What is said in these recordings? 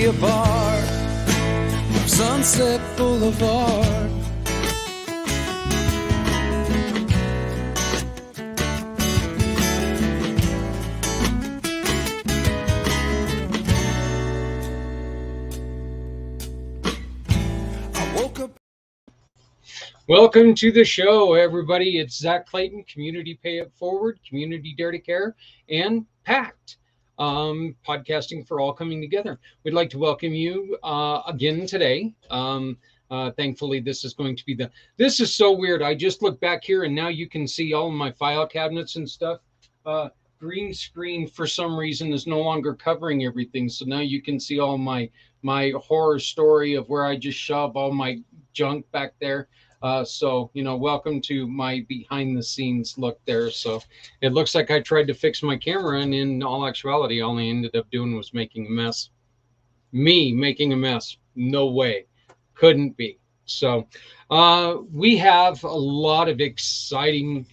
be a part of Sunset Boulevard. Welcome to the show, everybody. It's Zach Clayton, Community Pay It Forward, Community Dare to Care, and pACT, podcasting for all coming together. We'd like to welcome you again today. Thankfully, this is going to be this is so weird. I just look back here and now you can see all of my file cabinets and stuff. Green screen for some reason is no longer covering everything. So now you can see all my horror story of where I just shove all my junk back there. So, welcome to my behind the scenes look there. So it looks like I tried to fix my camera, and in all actuality, all I ended up doing was making a mess. Me making a mess. No way. Couldn't be. So we have a lot of exciting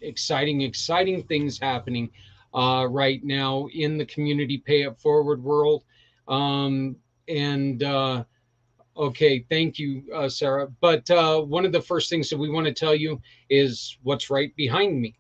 things happening right now in the Community Pay It Forward world. Okay, thank you, Sarah. But one of the first things that we want to tell you is what's right behind me.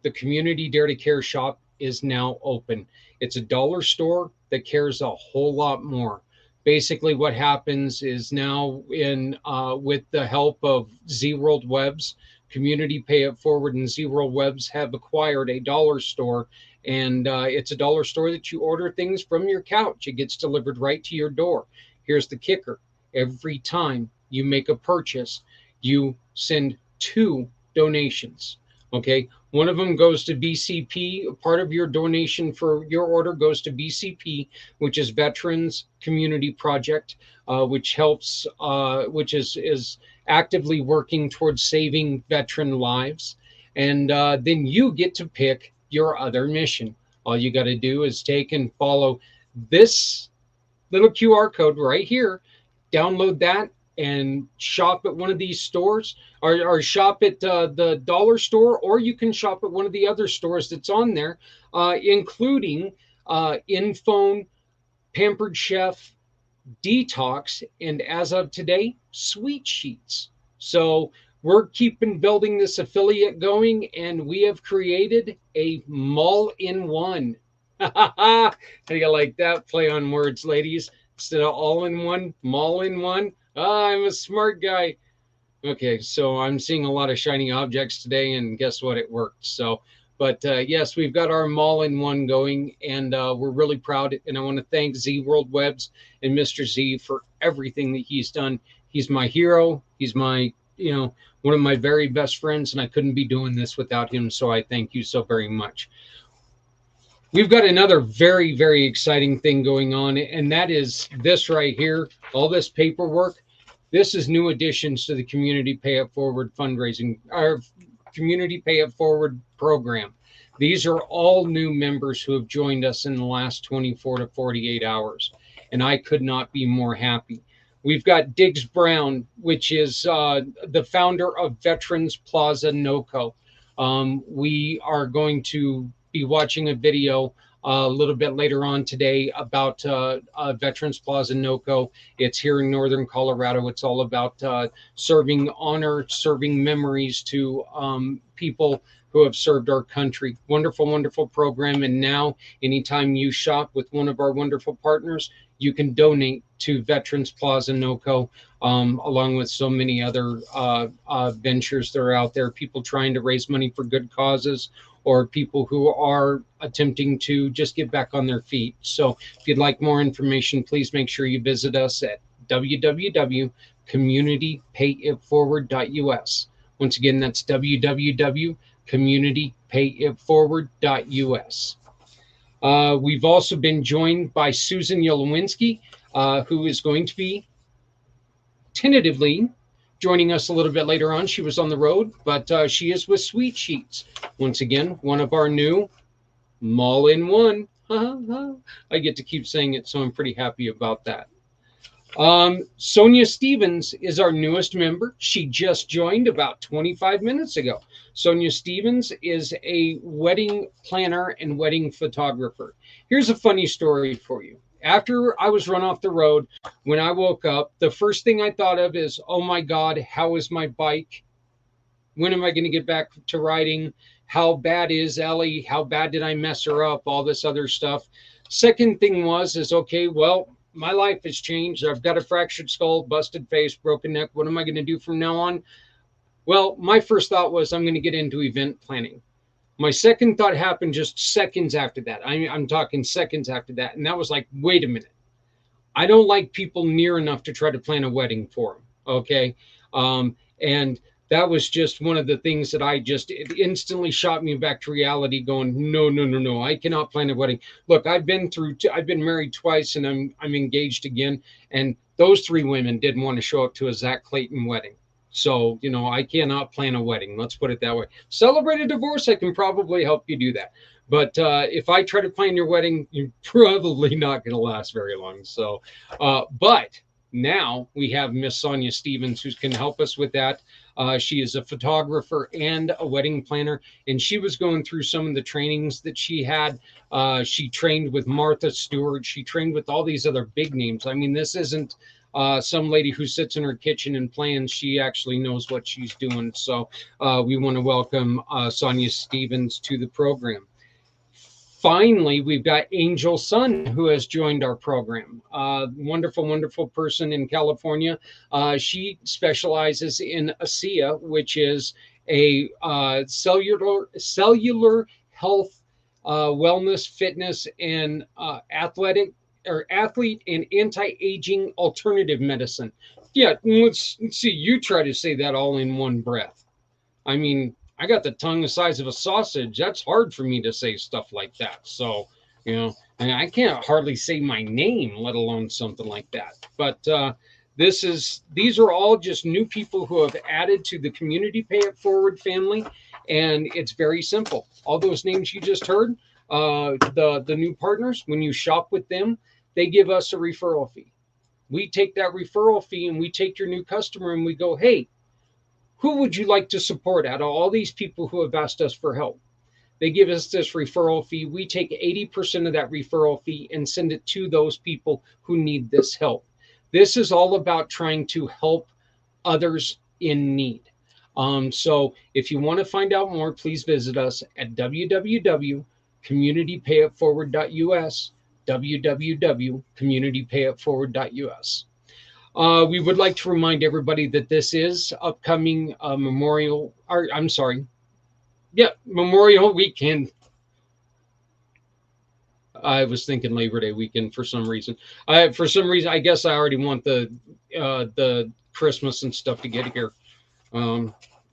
The Community Dare to Care shop is now open. It's a dollar store that cares a whole lot more. Basically, what happens is now with the help of Z-World Webs, Community Pay It Forward and Z-World Webs have acquired a dollar store. And it's a dollar store that you order things from your couch. It gets delivered right to your door. Here's the kicker. Every time you make a purchase, you send 2 donations. Okay. One of them goes to BCP. Part of your donation for your order goes to BCP, which is Veterans Community Project, which helps, which is actively working towards saving veteran lives. And then you get to pick your other mission. All you got to do is take and follow this little QR code right here, download that and shop at one of these stores or shop at the dollar store, or you can shop at one of the other stores that's on there, including InPhone, Pampered Chef, Detox, and as of today, Sweet Sheets. So we're building this affiliate going, and we have created a mall-in-one. How do you like that play on words, ladies? Instead of all-in-one, mall-in-one. I'm a smart guy. Okay, so I'm seeing a lot of shiny objects today, and guess what? It worked. So, but yes, we've got our mall-in-one going, and we're really proud. And I want to thank Z-World Webs and Mr. Z for everything that he's done. He's my hero. He's my, one of my very best friends, and I couldn't be doing this without him. So I thank you so very much. We've got another very, very exciting thing going on, and that is this right here, all this paperwork. This is new additions to the Community Pay It Forward fundraising, our Community Pay It Forward program. These are all new members who have joined us in the last 24 to 48 hours, and I could not be more happy. We've got Diggs Brown, which is the founder of Veterans Plaza NoCo. We are going to be watching a video a little bit later on today about Veterans Plaza NoCo. It's here in Northern Colorado. It's all about serving honor, serving memories to people who have served our country. Wonderful, wonderful program. And now, anytime you shop with one of our wonderful partners, you can donate to Veterans Plaza NoCo, along with so many other ventures that are out there, people trying to raise money for good causes, or people who are attempting to just get back on their feet. So if you'd like more information, please make sure you visit us at www.communitypayitforward.us. Once again, that's www.communitypayitforward.us. We've also been joined by Susan Yolowinski, who is going to be tentatively joining us a little bit later on. She was on the road, but she is with Sweet Sheets. Once again, one of our new mall-in-one. I get to keep saying it, so I'm pretty happy about that. Sonia Stevens is our newest member. She just joined about 25 minutes ago. Sonia Stevens is a wedding planner and wedding photographer. Here's a funny story for you. After I was run off the road, when I woke up, the first thing I thought of is, oh my God, how is my bike? When am I going to get back to riding? How bad is Ellie? How bad did I mess her up? All this other stuff. Second thing is okay, well, my life has changed. I've got a fractured skull, busted face, broken neck. What am I going to do from now on? Well, my first thought was I'm going to get into event planning. My second thought happened just seconds after that. I'm talking seconds after that. And that was like, wait a minute. I don't like people near enough to try to plan a wedding for them. Okay. And that was just one of the things that it instantly shot me back to reality going, no, no, no, no, I cannot plan a wedding. Look, I've been married twice and I'm engaged again. And those three women didn't want to show up to a Zach Clayton wedding. So, I cannot plan a wedding. Let's put it that way. Celebrate a divorce, I can probably help you do that. But if I try to plan your wedding, you're probably not going to last very long. So, but now we have Miss Sonia Stevens who can help us with that. She is a photographer and a wedding planner, and she was going through some of the trainings that she had. She trained with Martha Stewart. She trained with all these other big names. I mean, this isn't some lady who sits in her kitchen and plans. She actually knows what she's doing. So we want to welcome Sonia Stevens to the program. Finally, we've got Angel Sun, who has joined our program. Wonderful, wonderful person in California. She specializes in ASEA, which is a cellular health, wellness, fitness, and athlete and anti-aging alternative medicine. Yeah, let's see. You try to say that all in one breath. I mean, I got the tongue the size of a sausage. That's hard for me to say stuff like that. So, and I can't hardly say my name, let alone something like that. But these are all just new people who have added to the Community Pay It Forward family, and it's very simple. All those names you just heard, the new partners, when you shop with them, they give us a referral fee. We take that referral fee and we take your new customer and we go, hey, who would you like to support out of all these people who have asked us for help? They give us this referral fee. We take 80% of that referral fee and send it to those people who need this help. This is all about trying to help others in need. So if you want to find out more, please visit us at www.communitypayitforward.us, www.communitypayitforward.us. We would like to remind everybody that this is upcoming Memorial weekend. I was thinking Labor Day weekend for some reason. I guess I already want the Christmas and stuff to get here.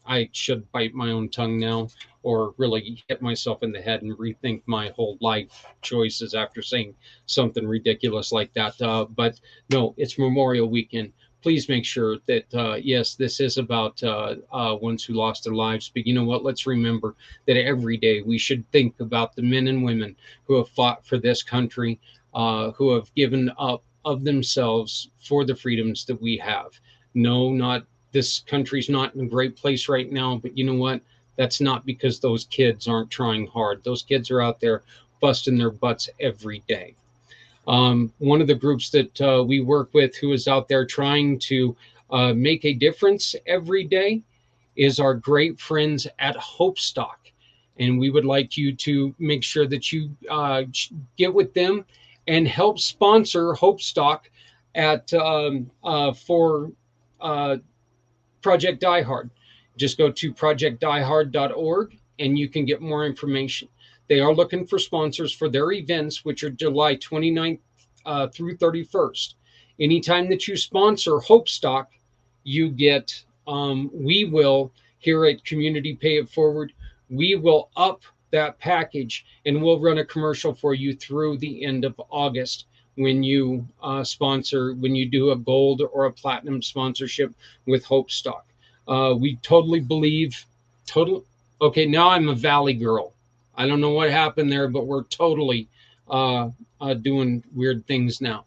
I should bite my own tongue now, or really hit myself in the head and rethink my whole life choices after saying something ridiculous like that. But no, it's Memorial Weekend. Please make sure that, yes, this is about ones who lost their lives. But you know what? Let's remember that every day we should think about the men and women who have fought for this country, who have given up of themselves for the freedoms that we have. No, this country's not in a great place right now, but you know what? That's not because those kids aren't trying hard. Those kids are out there busting their butts every day. One of the groups that we work with who is out there trying to make a difference every day is our great friends at Hopestock. And we would like you to make sure that you get with them and help sponsor Hopestock for Project Die Hard. Just go to projectdiehard.org and you can get more information. They are looking for sponsors for their events, which are July 29th through 31st. Anytime that you sponsor Hopestock, you get, we will, here at Community Pay It Forward, we will up that package and we'll run a commercial for you through the end of August when you when you do a gold or a platinum sponsorship with Hopestock. We totally believe, okay, now I'm a Valley girl. I don't know what happened there, but we're totally doing weird things now.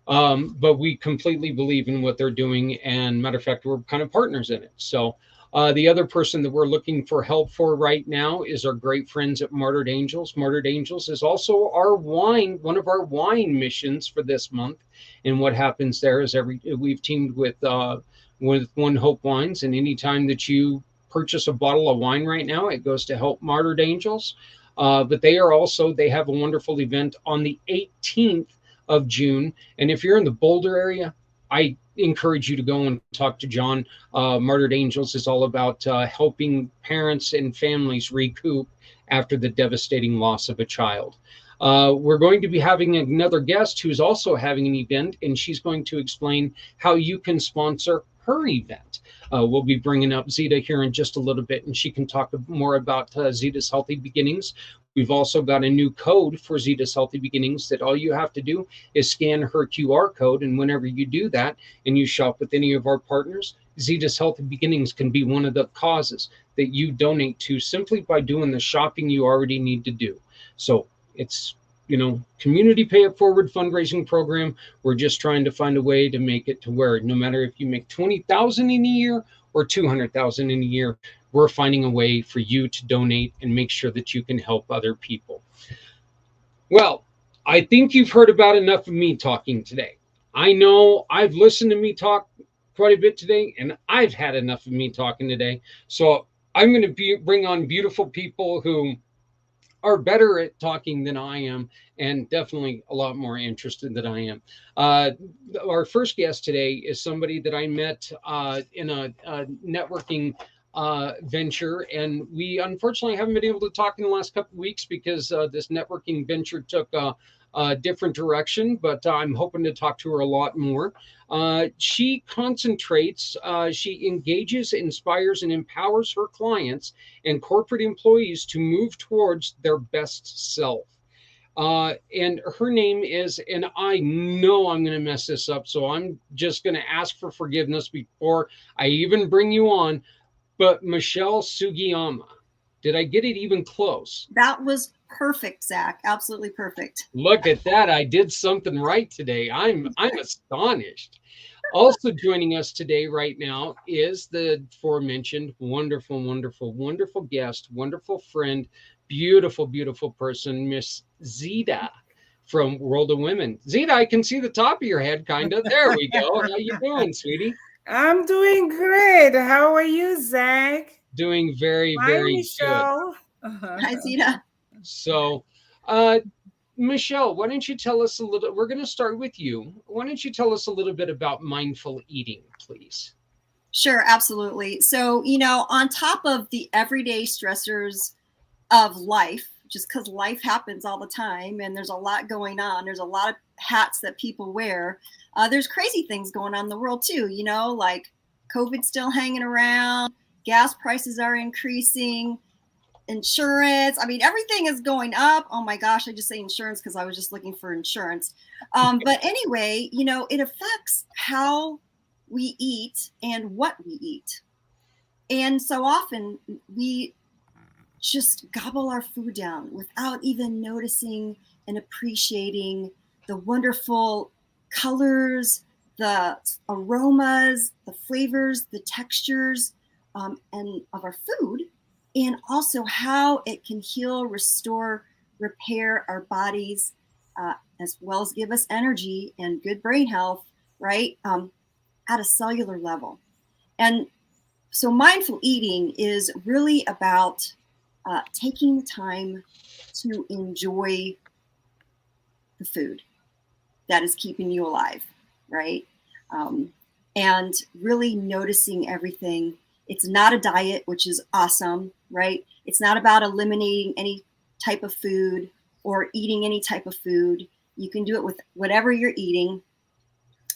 But we completely believe in what they're doing. And matter of fact, we're kind of partners in it. So The other person that we're looking for help for right now is our great friends at Martyred Angels. Martyred Angels is also one of our wine missions for this month. And what happens there is we've teamed with One Hope Wines, and anytime that you purchase a bottle of wine right now, it goes to help Martyred Angels. But they have a wonderful event on the 18th of June. And if you're in the Boulder area, I encourage you to go and talk to John. Martyred Angels is all about helping parents and families recoup after the devastating loss of a child. We're going to be having another guest who's also having an event, and she's going to explain how you can sponsor her event. We'll be bringing up Zita here in just a little bit, and she can talk more about Zita's Healthy Beginnings. We've also got a new code for Zita's Healthy Beginnings that all you have to do is scan her QR code. And whenever you do that and you shop with any of our partners, Zita's Healthy Beginnings can be one of the causes that you donate to simply by doing the shopping you already need to do. So it's, community pay it forward fundraising program. We're just trying to find a way to make it to where no matter if you make 20,000 in a year or 200,000 in a year, we're finding a way for you to donate and make sure that you can help other people. Well, I think you've heard about enough of me talking today. I know I've listened to me talk quite a bit today, and I've had enough of me talking today. So I'm going to bring on beautiful people who are better at talking than I am, and definitely a lot more interested than I am. Our first guest today is somebody that I met in a networking venture, and we unfortunately haven't been able to talk in the last couple of weeks because this networking venture took a different direction, but I'm hoping to talk to her a lot more. She concentrates, she engages, inspires, and empowers her clients and corporate employees to move towards their best self. And her name is, and I know I'm going to mess this up, so I'm just going to ask for forgiveness before I even bring you on, but Michelle Sugiyama. Did I get it even close? That was perfect, Zach. Absolutely perfect. Look at that. I did something right today. I'm astonished. Also joining us today right now is the aforementioned wonderful, wonderful, wonderful guest, wonderful friend, beautiful, beautiful person, Miss Zita from World of Women. Zita, I can see the top of your head, kind of. There we go. How you doing, sweetie? I'm doing great. How are you, Zach? Doing very, Hi, very Michelle. good. Hi, Zita. So, Michelle, why don't you tell us a little, we're going to start with you. Why don't you tell us a little bit about mindful eating, please? Sure, absolutely. So, on top of the everyday stressors of life, just because life happens all the time and there's a lot going on, there's a lot of hats that people wear. There's crazy things going on in the world too, like COVID still hanging around, gas prices are increasing, insurance. I mean, everything is going up. Oh my gosh, I just say insurance because I was just looking for insurance. But anyway, it affects how we eat and what we eat. And so often we just gobble our food down without even noticing and appreciating the wonderful colors, the aromas, the flavors, the textures, and of our food, and also how it can heal, restore, repair our bodies, as well as give us energy and good brain health, right, at a cellular level. And so mindful eating is really about taking the time to enjoy the food that is keeping you alive, right? And really noticing everything. It's not a diet, which is awesome, right? It's not about eliminating any type of food or eating any type of food. You can do it with whatever you're eating,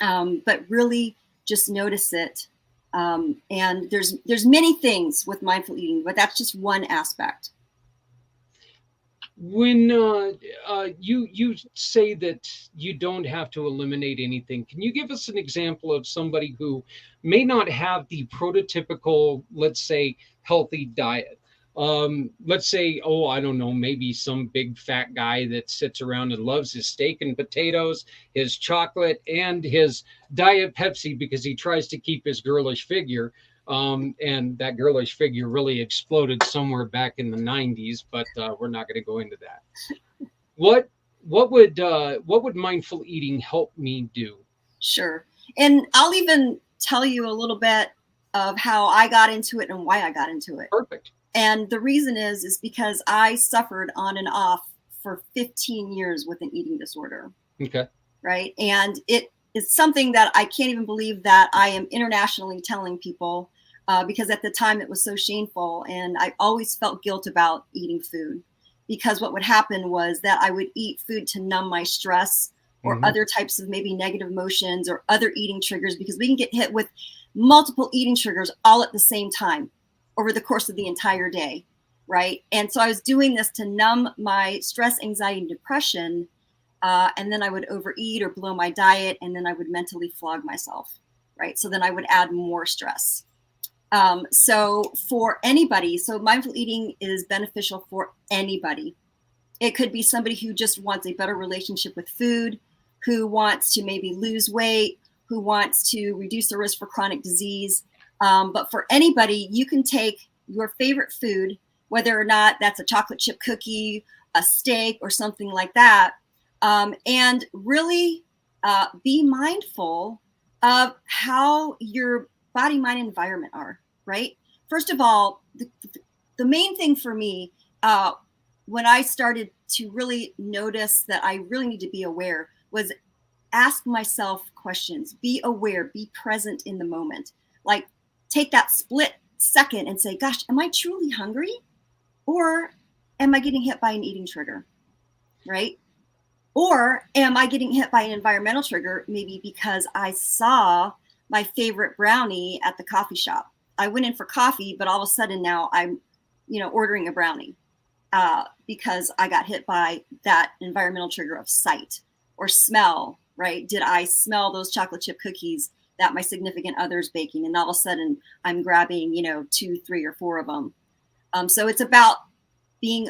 but really just notice it. And there's many things with mindful eating, but that's just one aspect. When you say that you don't have to eliminate anything, can you give us an example of somebody who may not have the prototypical, let's say, healthy diet? Let's say, I don't know, maybe some big fat guy that sits around and loves his steak and potatoes, his chocolate, and his Diet Pepsi because he tries to keep his girlish figure. And that girlish figure really exploded somewhere back in the 90s, but we're not going to go into that. What would mindful eating help me do? Sure. And I'll even tell you a little bit of how I got into it and why I got into it. Perfect. And the reason is because I suffered on and off for 15 years with an eating disorder. Okay. Right. And it is something that I can't even believe that I am internationally telling people, because at the time it was so shameful. And I always felt guilt about eating food, because what would happen was that I would eat food to numb my stress or other types of maybe negative emotions or other eating triggers, because we can get hit with multiple eating triggers all at the same time over the course of the entire day. Right. And so I was doing this to numb my stress, anxiety, and depression. And then I would overeat or blow my diet, and then I would mentally flog myself, right? So then I would add more stress. So for anybody, so mindful eating is beneficial for anybody. It could be somebody who just wants a better relationship with food, who wants to maybe lose weight, who wants to reduce the risk for chronic disease. But for anybody, you can take your favorite food, whether or not that's a chocolate chip cookie, a steak, or something like that, and really be mindful of how your body, mind, and environment are, right? First of all, the main thing for me, when I started to really notice that I really need to be aware, was ask myself questions, be aware, be present in the moment. Like, take that split second and say, gosh, am I truly hungry? Or am I getting hit by an eating trigger, right? Or am I getting hit by an environmental trigger, maybe because I saw my favorite brownie at the coffee shop? I went in for coffee, but all of a sudden now I'm, ordering a brownie because I got hit by that environmental trigger of sight or smell, right? Did I smell those chocolate chip cookies that my significant other's baking? And all of a sudden I'm grabbing, 2, 3, or 4 of them. So it's about being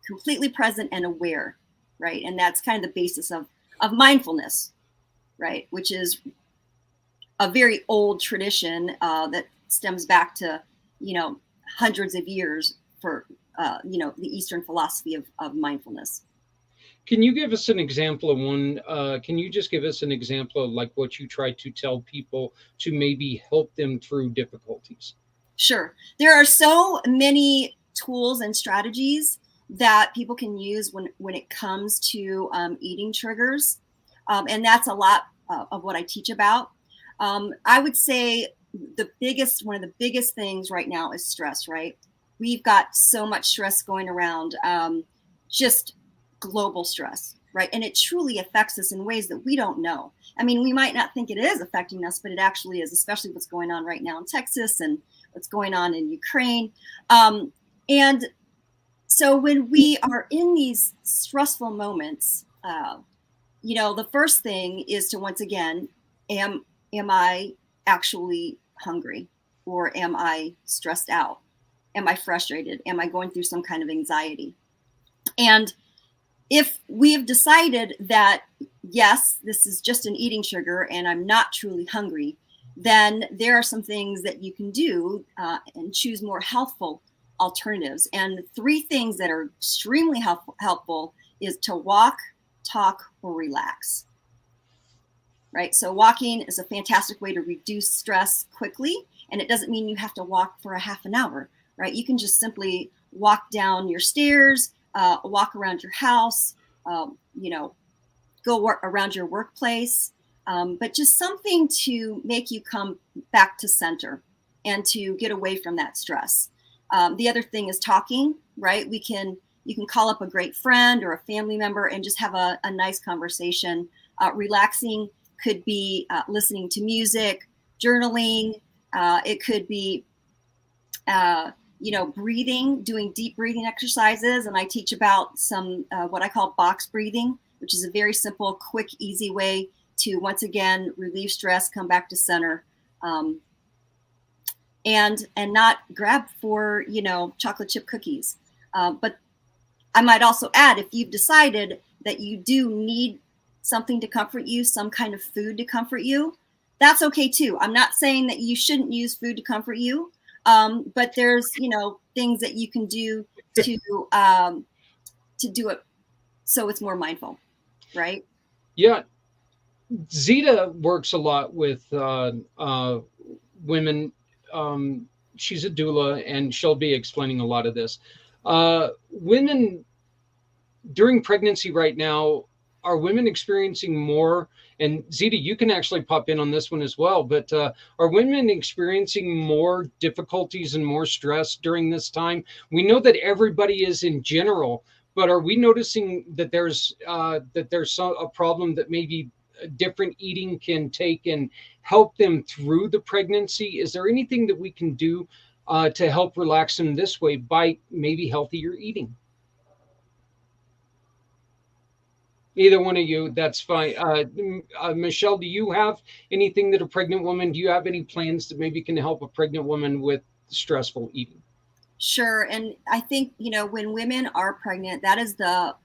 completely present and aware, right? And that's kind of the basis of mindfulness, right? Which is a very old tradition that stems back to, hundreds of years for, the Eastern philosophy of mindfulness. Can you give us an example of one? Can you just give us an example of like what you try to tell people to maybe help them through difficulties? Sure. There are so many tools and strategies that people can use when it comes to eating triggers. And that's a lot of what I teach about. I would say one of the biggest things right now is stress, right? We've got so much stress going around, just global stress, right? And it truly affects us in ways that we don't know. I mean, we might not think it is affecting us, but it actually is, especially what's going on right now in Texas and what's going on in Ukraine. And so when we are in these stressful moments, the first thing is to, once again, am I actually hungry, or am I stressed out? Am I frustrated? Am I going through some kind of anxiety? And if we have decided that, yes, this is just an eating trigger and I'm not truly hungry, then there are some things that you can do and choose more healthful alternatives. And 3 things that are extremely helpful is to walk, talk, or relax. Right? So walking is a fantastic way to reduce stress quickly. And it doesn't mean you have to walk for a half an hour, right? You can just simply walk down your stairs, walk around your house, go around your workplace, but just something to make you come back to center and to get away from that stress. The other thing is talking, right? You can call up a great friend or a family member and just have a nice conversation. Relaxing could be listening to music, journaling. It could be, breathing, doing deep breathing exercises. And I teach about some what I call box breathing, which is a very simple, quick, easy way to, once again, relieve stress, come back to center, and not grab for, chocolate chip cookies. But I might also add, if you've decided that you do need something to comfort you, some kind of food to comfort you, that's okay too. I'm not saying that you shouldn't use food to comfort you, but there's, things that you can do to do it so it's more mindful, right? Yeah, Zeta works a lot with women. She's a doula, and she'll be explaining a lot of this. Women during pregnancy right now, are women experiencing more? And Zeta, you can actually pop in on this one as well. But are women experiencing more difficulties and more stress during this time? We know that everybody is in general, but are we noticing that there's a problem that maybe different eating can take and help them through the pregnancy? Is there anything that we can do to help relax them this way by maybe healthier eating? Either one of you, that's fine. Michelle, do you have anything that a pregnant woman, do you have any plans that maybe can help a pregnant woman with stressful eating? Sure. And I think, when women are pregnant, that is the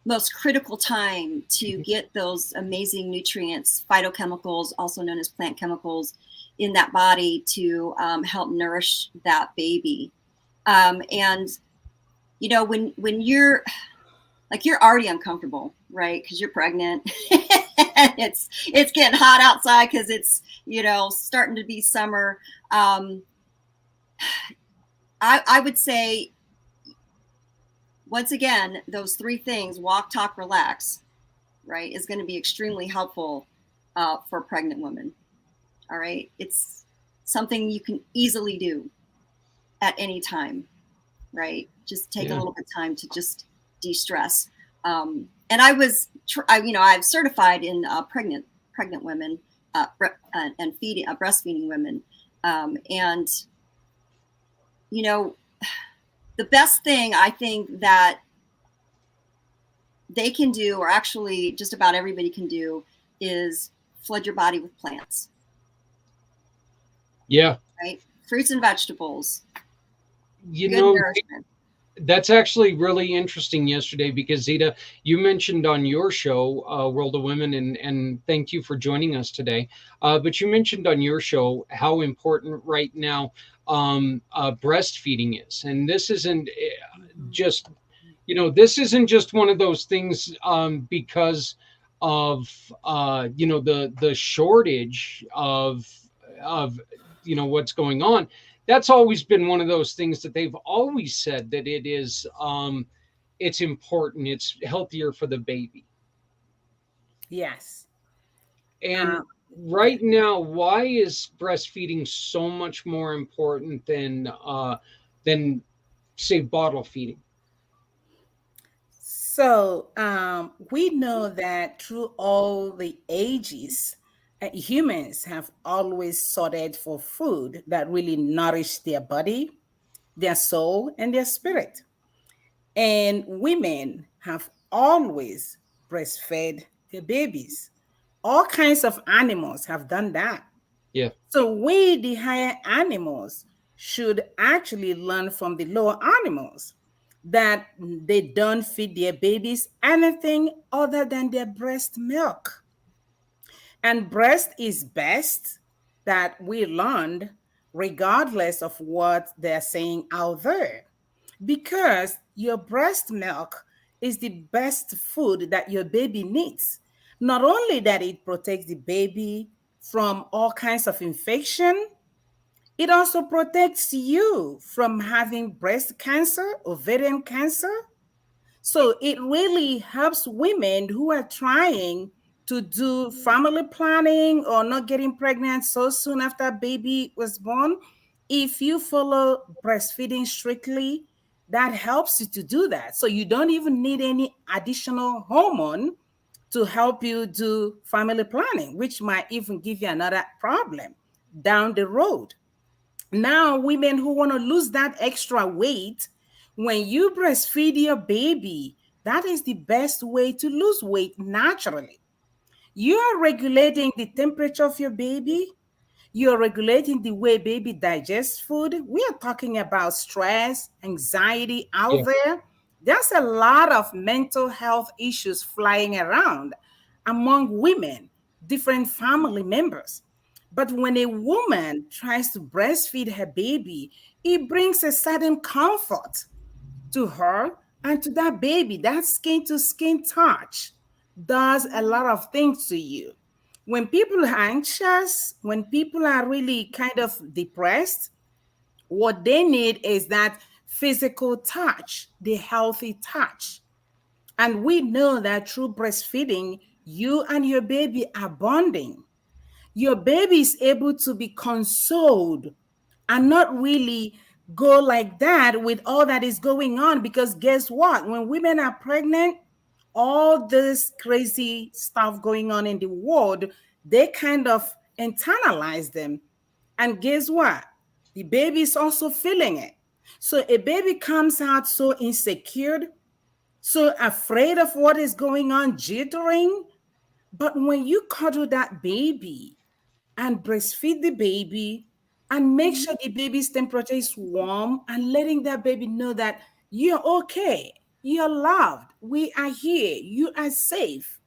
most critical time to get those amazing nutrients, phytochemicals, also known as plant chemicals, in that body to help nourish that baby. And, when you're already uncomfortable, right? Because you're pregnant. it's getting hot outside because it's starting to be summer. I would say, once again, those three things: walk, talk, relax, right, is going to be extremely helpful for pregnant women. All right, it's something you can easily do at any time, right? Just take a little bit of time to just de-stress. And I've certified in pregnant women and breastfeeding women, and the best thing I think that they can do, or actually just about everybody can do, is flood your body with plants. Yeah. Right? Fruits and vegetables. Good nourishment. That's actually really interesting yesterday, because Zeta, you mentioned on your show, World of Women, and thank you for joining us today. But you mentioned on your show how important right now breastfeeding is. And this isn't just, this isn't just one of those things because of, the shortage of what's going on. That's always been one of those things that they've always said, that it is it's important, it's healthier for the baby. Yes. And right now, why is breastfeeding so much more important than say bottle feeding? So we know that through all the ages, humans have always sorted for food that really nourish their body, their soul, and their spirit. And women have always breastfed their babies. All kinds of animals have done that. Yeah. So we, the higher animals, should actually learn from the lower animals that they don't feed their babies anything other than their breast milk. And breast is best, that we learned, regardless of what they're saying out there, because your breast milk is the best food that your baby needs. Not only that it protects the baby from all kinds of infection, it also protects you from having breast cancer, ovarian cancer. So it really helps women who are trying to do family planning or not getting pregnant so soon after a baby was born. If you follow breastfeeding strictly, that helps you to do that. So you don't even need any additional hormone to help you do family planning, which might even give you another problem down the road. Now, women who want to lose that extra weight, when you breastfeed your baby, that is the best way to lose weight naturally. You are regulating the temperature of your baby. You're regulating the way baby digests food. We are talking about stress, anxiety out Yeah. there. There's a lot of mental health issues flying around among women, different family members. But when a woman tries to breastfeed her baby, it brings a certain comfort to her and to that baby. That skin to skin touch does a lot of things to you. When people are anxious, when people are really kind of depressed, what they need is that physical touch, the healthy touch. And we know that through breastfeeding, you and your baby are bonding. Your baby is able to be consoled and not really go like that with all that is going on. Because guess what? When women are pregnant, all this crazy stuff going on in the world, they kind of internalize them. And guess what? The baby is also feeling it. So a baby comes out so insecure, so afraid of what is going on, jittering. But when you cuddle that baby and breastfeed the baby and make sure the baby's temperature is warm and letting that baby know that you're okay, you're loved, we are here, you are safe.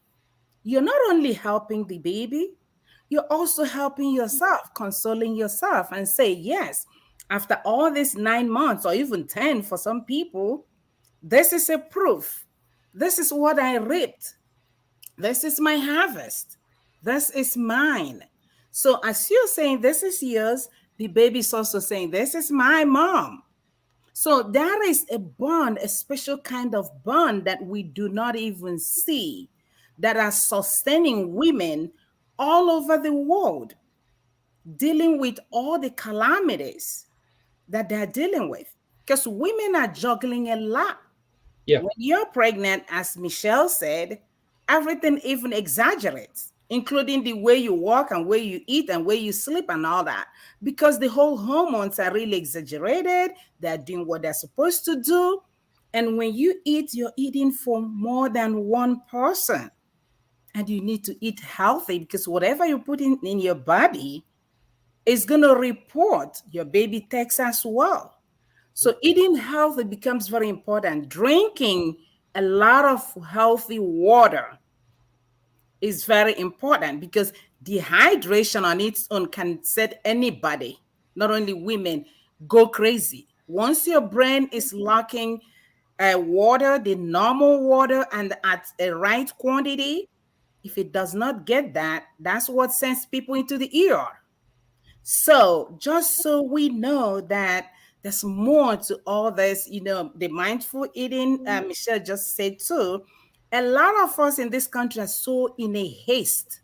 You're not only helping the baby, you're also helping yourself, consoling yourself, and say, yes, after all these 9 months or even 10 for some people, this is a proof. This is what I reaped. This is my harvest. This is mine. So as you're saying, this is yours, the baby's also saying, this is my mom. So there is a bond, a special kind of bond that we do not even see, that are sustaining women all over the world, dealing with all the calamities that they're dealing with. Because women are juggling a lot. Yeah. When you're pregnant, as Michelle said, everything even exaggerates, including the way you walk and where you eat and where you sleep and all that, because the whole hormones are really exaggerated. They're doing what they're supposed to do. And when you eat, you're eating for more than one person. And you need to eat healthy, because whatever you put in your body is going to report your baby takes as well. So eating healthy becomes very important. Drinking a lot of healthy water is very important, because dehydration on its own can set anybody, not only women, go crazy. Once your brain is lacking water, the normal water, and at a right quantity, if it does not get that, that's what sends people into the ER. So just so we know that there's more to all this, the mindful eating, Michelle just said too, a lot of us in this country are so in a haste.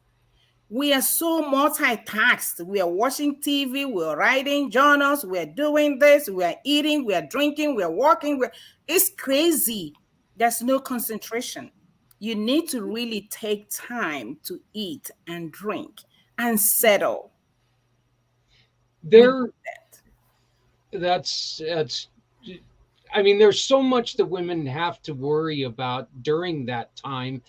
We are so multitasked. We are watching TV, we're writing journals, we're doing this, we are eating, we are drinking, we are walking. It's crazy. There's no concentration. You need to really take time to eat and drink and settle. There, that's I mean, there's so much that women have to worry about during that time.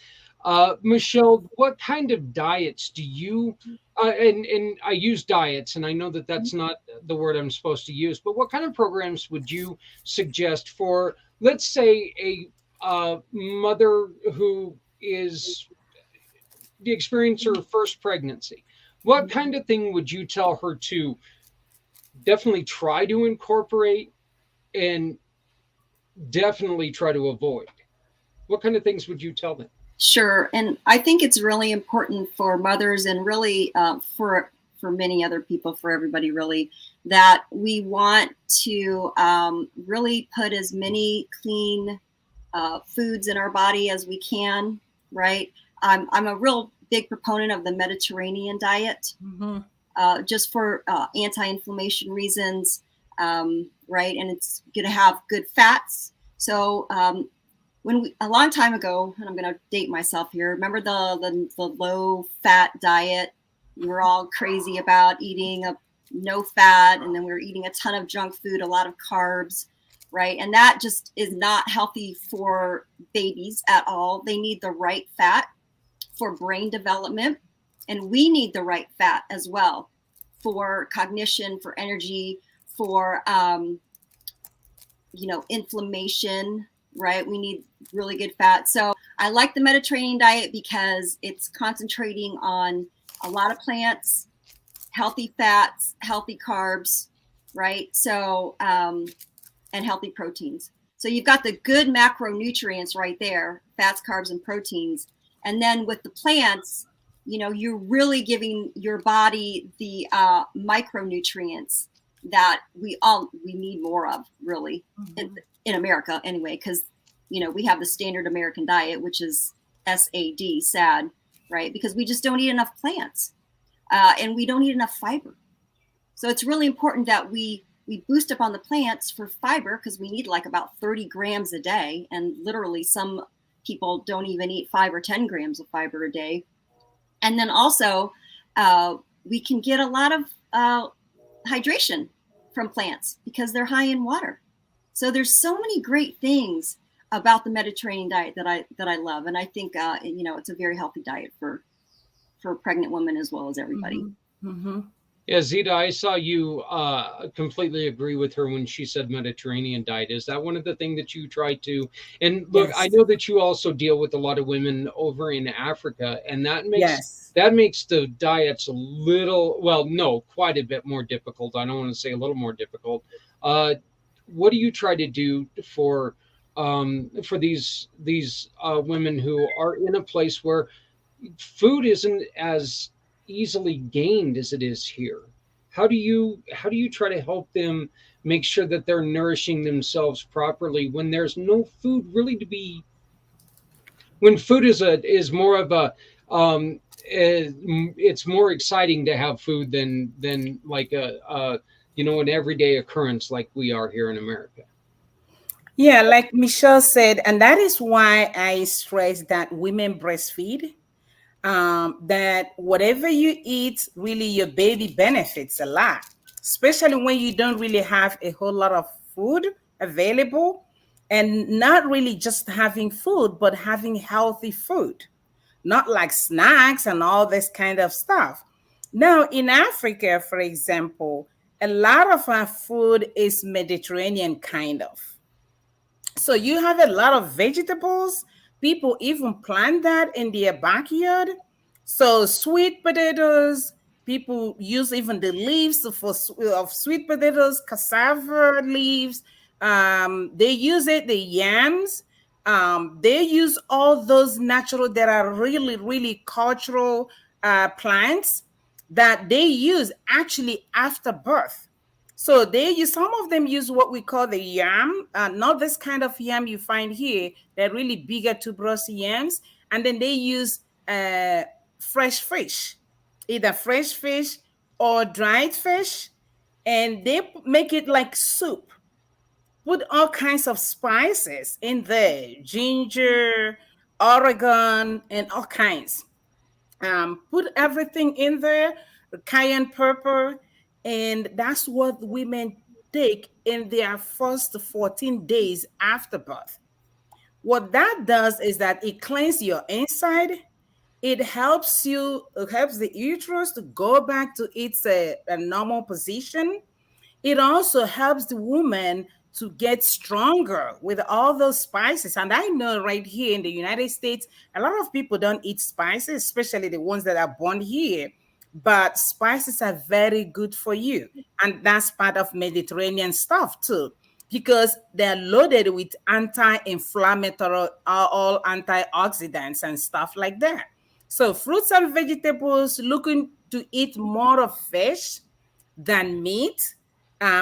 Michelle, what kind of diets do you and I use diets, and I know that that's not the word I'm supposed to use, but what kind of programs would you suggest for, let's say, a mother who is the experience her first pregnancy? What kind of thing would you tell her to definitely try to incorporate and definitely try to avoid? What kind of things would you tell them? Sure, and I think it's really important for mothers, and really for many other people, for everybody really, that we want to really put as many clean foods in our body as we can. Right? I'm a real big proponent of the Mediterranean diet, just for anti-inflammation reasons. Right, and it's going to have good fats. So a long time ago, and I'm going to date myself here, remember the low fat diet? We were all crazy about eating no fat, and then we were eating a ton of junk food, a lot of carbs, right? And that just is not healthy for babies at all. They need the right fat for brain development, and we need the right fat as well for cognition, for energy, for inflammation, right? We need really good fat. So I like the Mediterranean diet because it's concentrating on a lot of plants, healthy fats, healthy carbs, right? So, and healthy proteins. So you've got the good macronutrients right there, fats, carbs, and proteins. And then with the plants, you know, you're really giving your body the micronutrients that we need more of, really, in America anyway, because, you know, we have the standard American diet, which is SAD, SAD, right? Because we just don't eat enough plants, and we don't eat enough fiber. So it's really important that we boost up on the plants for fiber, because we need like about 30 grams a day. And literally some people don't even eat 5 or 10 grams of fiber a day. And then also we can get a lot of hydration from plants because they're high in water. So there's so many great things about the Mediterranean diet that I love. And I think, you know, it's a very healthy diet for pregnant women as well as everybody. Mm-hmm. Mm-hmm. Yeah, Zita, I saw you completely agree with her when she said Mediterranean diet. Is that one of the things that you try to? And look, Yes. I know that you also deal with a lot of women over in Africa, and that Yes. makes the diets a little, well, no, quite a bit more difficult. I don't want to say a little more difficult. What do you try to do for these women who are in a place where food isn't as easily gained as it is here? How do you try to help them make sure that they're nourishing themselves properly when there's no food really to be, when food is more of a it's more exciting to have food than like a you know, an everyday occurrence like we are here in America? Yeah, like Michelle said, and that is why I stress that women breastfeed. That whatever you eat, really your baby benefits a lot, especially when you don't really have a whole lot of food available, and not really just having food, but having healthy food, not like snacks and all this kind of stuff. Now, in Africa, for example, a lot of our food is Mediterranean kind of. So you have a lot of vegetables. People even plant that in their backyard. So sweet potatoes, people use even the leaves of sweet potatoes, cassava leaves. They use it, the yams. They use all those natural that are really, really cultural plants that they use actually after birth. So they use, some of them use what we call the yam, not this kind of yam you find here. They're really bigger tuberous yams, and then they use fresh fish, either fresh fish or dried fish, and they make it like soup. Put all kinds of spices in there, ginger, oregon, and all kinds. Put everything in there, cayenne pepper, and that's what women take in their first 14 days after birth. What that does is that it cleans your inside. It helps the uterus to go back to its a normal position. It also helps the woman to get stronger with all those spices. And I know right here in the United States, a lot of people don't eat spices, especially the ones that are born here. But spices are very good for you. And that's part of Mediterranean stuff too, because they're loaded with anti-inflammatory, all antioxidants and stuff like that. So fruits and vegetables, looking to eat more of fish than meat,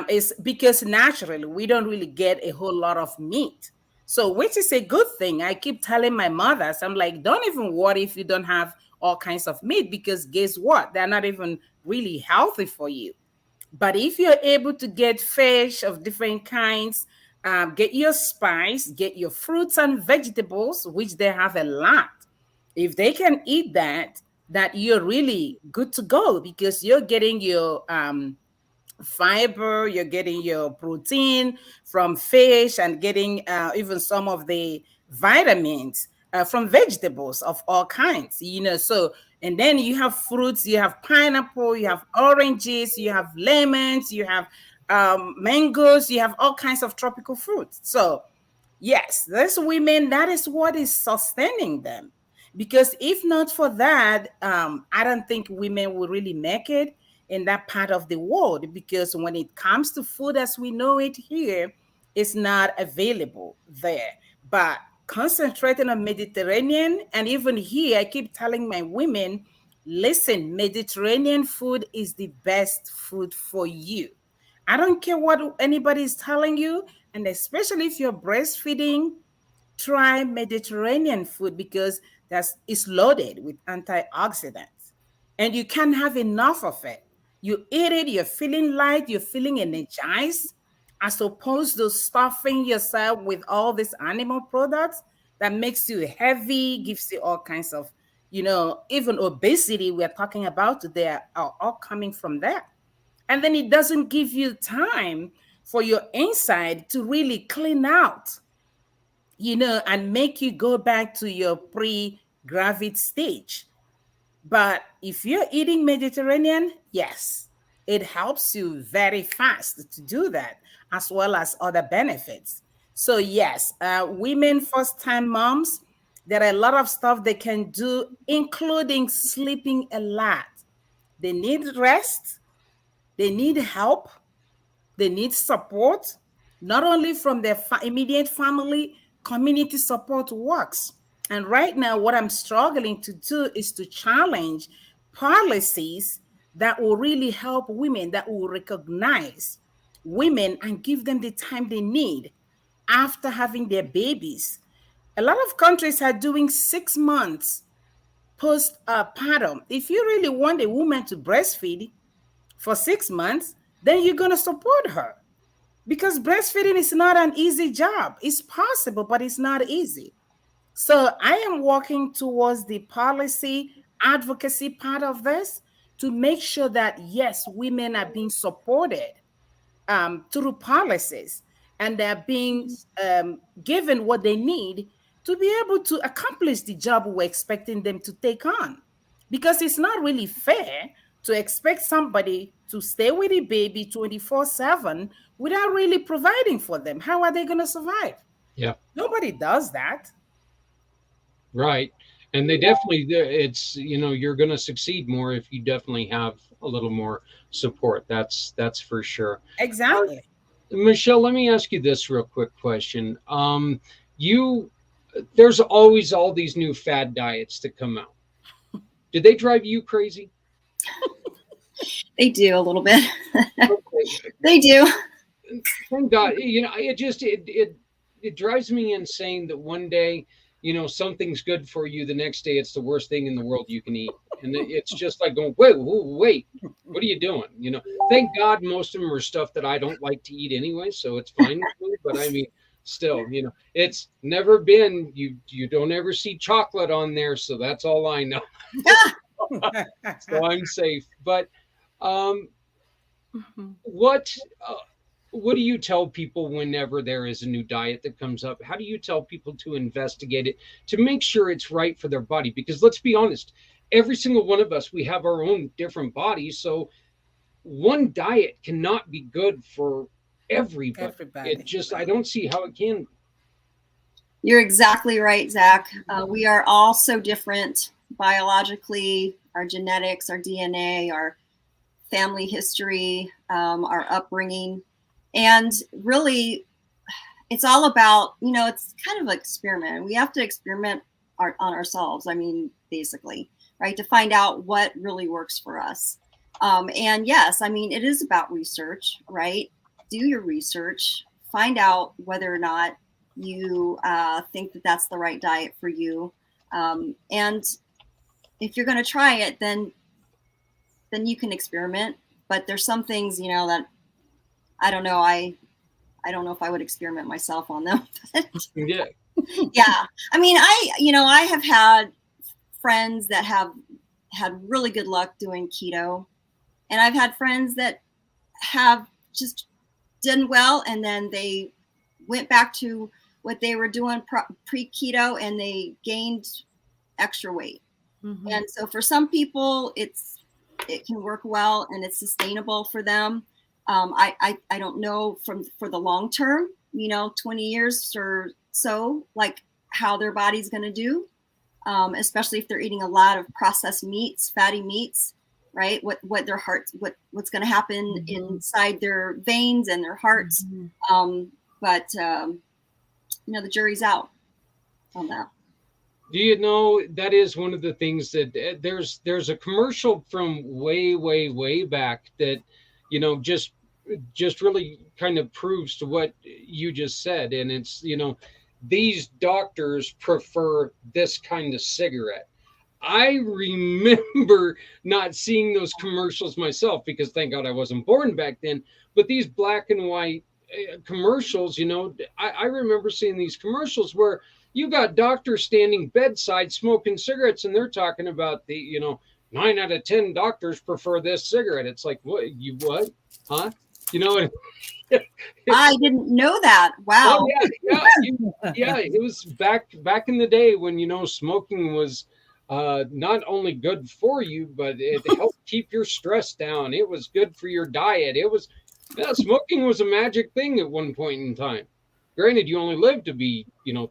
is because naturally we don't really get a whole lot of meat. So, which is a good thing. I keep telling my mothers, I'm like, don't even worry if you don't have all kinds of meat, because guess what? They're not even really healthy for you. But if you're able to get fish of different kinds, get your spice, get your fruits and vegetables, which they have a lot. If they can eat that, that you're really good to go, because you're getting your fiber, you're getting your protein from fish, and getting even some of the vitamins from vegetables of all kinds, you know. So, and then you have fruits, you have pineapple, you have oranges, you have lemons, you have mangoes, you have all kinds of tropical fruits. So, yes, those women, that is what is sustaining them. Because if not for that, I don't think women will really make it. in that part of the world, because when it comes to food as we know it here, it's not available there. But concentrating on Mediterranean, and even here, I keep telling my women, listen, Mediterranean food is the best food for you. I don't care what anybody is telling you, and especially if you're breastfeeding, try Mediterranean food because that's it's loaded with antioxidants. And you can't have enough of it. You eat it, you're feeling light, you're feeling energized, as opposed to stuffing yourself with all these animal products that makes you heavy, gives you all kinds of, even obesity we're talking about today are all coming from that. And then it doesn't give you time for your inside to really clean out, and make you go back to your pre-gravid stage. But if you're eating Mediterranean, yes, it helps you very fast to do that, as well as other benefits. So, yes, women, first time moms, there are a lot of stuff they can do, including sleeping a lot. They need rest, they need help, they need support, not only from their immediate family, community support works. And right now, what I'm struggling to do is to challenge policies that will really help women, that will recognize women and give them the time they need after having their babies. A lot of countries are doing 6 months postpartum. If you really want a woman to breastfeed for 6 months, then you're going to support her, because breastfeeding is not an easy job. It's possible, but it's not easy. So I am working towards the policy advocacy part of this to make sure that, yes, women are being supported through policies, and they're being given what they need to be able to accomplish the job we're expecting them to take on. Because it's not really fair to expect somebody to stay with a baby 24/7 without really providing for them. How are they going to survive? Yeah. Nobody does that. Right. And they definitely, it's, you're going to succeed more if you definitely have a little more support. That's for sure. Exactly. Michelle, let me ask you this real quick question. You, there's always all these new fad diets that come out. Did they drive you crazy? They do a little bit. Okay. They do. Thank God. It drives me insane that one day, something's good for you. The next day, it's the worst thing in the world you can eat. And it's just like going, wait, what are you doing? Thank God most of them are stuff that I don't like to eat anyway. So it's fine with me. But I mean, still, it's never been, you don't ever see chocolate on there. So that's all I know. So I'm safe. But what do you tell people whenever there is a new diet that comes up? How do you tell people to investigate it to make sure it's right for their body? Because let's be honest, every single one of us, we have our own different bodies. So one diet cannot be good for everybody. It just, I don't see how it can be. You're exactly right, Zach. We are all so different biologically, our genetics, our DNA, our family history, our upbringing. And really, it's all about, it's kind of an experiment. We have to experiment on ourselves, basically, right, to find out what really works for us. And yes, it is about research, right? Do your research, find out whether or not you think that that's the right diet for you. And if you're going to try it, then you can experiment. But there's some things, that I don't know. I don't know if I would experiment myself on them. Yeah. Yeah. I have had friends that have had really good luck doing keto. And I've had friends that have just done well. And then they went back to what they were doing pre-keto and they gained extra weight. Mm-hmm. And so for some people, it can work well and it's sustainable for them. I don't know for the long term, 20 years or so, like how their body's going to do, especially if they're eating a lot of processed meats, fatty meats. right? What their hearts, what's going to happen inside their veins and their hearts. But the jury's out on that. Do you know that is one of the things that there's a commercial from way back that just really kind of proves to what you just said, and it's these doctors prefer this kind of cigarette. I remember not seeing those commercials myself because thank God I wasn't born back then. But these black and white commercials, I remember seeing these commercials where you got doctors standing bedside smoking cigarettes, and they're talking about the 9 out of 10 doctors prefer this cigarette. It's like, what, huh? I didn't know that. Wow. Oh, yeah. It was back in the day when smoking was not only good for you, but it helped keep your stress down. It was good for your diet. Smoking was a magic thing at one point in time. Granted, you only lived to be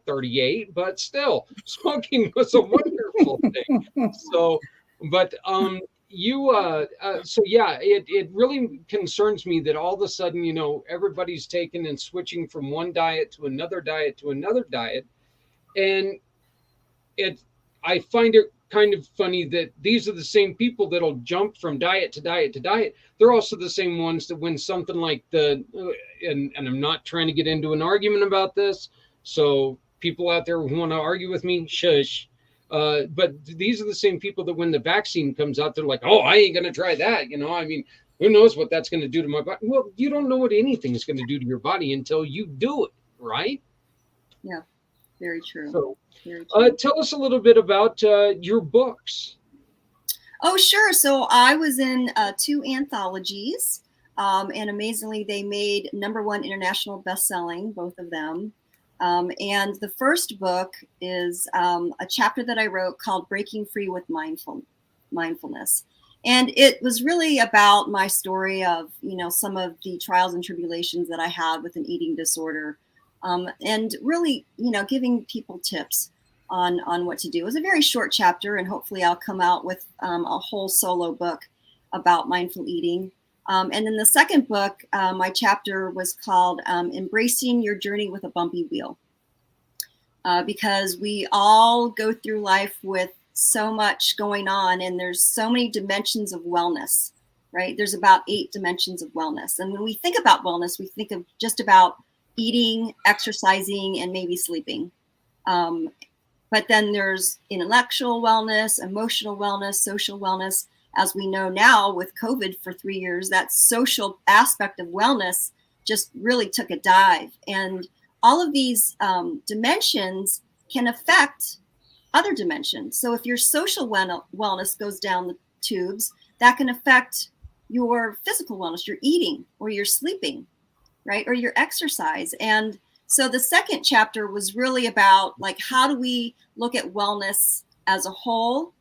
38, but still, smoking was a wonderful thing. So, but it really concerns me that all of a sudden, everybody's taken and switching from one diet to another diet to another diet. And I find it kind of funny that these are the same people that'll jump from diet to diet to diet. They're also the same ones that when something like and I'm not trying to get into an argument about this. So people out there who want to argue with me, shush. But these are the same people that when the vaccine comes out, they're like, oh, I ain't going to try that. Who knows what that's going to do to my body? Well, you don't know what anything is going to do to your body until you do it, right? Yeah, very true. So, tell us a little bit about your books. Oh, sure. So I was in 2 anthologies, and amazingly, they made #1 international best-selling, both of them. And the first book is a chapter that I wrote called Breaking Free with Mindfulness. And it was really about my story of, some of the trials and tribulations that I had with an eating disorder, and really, giving people tips on what to do. It was a very short chapter, and hopefully I'll come out with a whole solo book about mindful eating. And then the second book, my chapter was called Embracing Your Journey with a Bumpy Wheel. Because we all go through life with so much going on, and there's so many dimensions of wellness, right? There's about 8 dimensions of wellness. And when we think about wellness, we think of just about eating, exercising, and maybe sleeping. But then there's intellectual wellness, emotional wellness, social wellness. As we know now with COVID for 3 years, that social aspect of wellness just really took a dive. And all of these dimensions can affect other dimensions. So if your social wellness goes down the tubes, that can affect your physical wellness, your eating or your sleeping, right? Or your exercise. And so the second chapter was really about how do we look at wellness as a whole,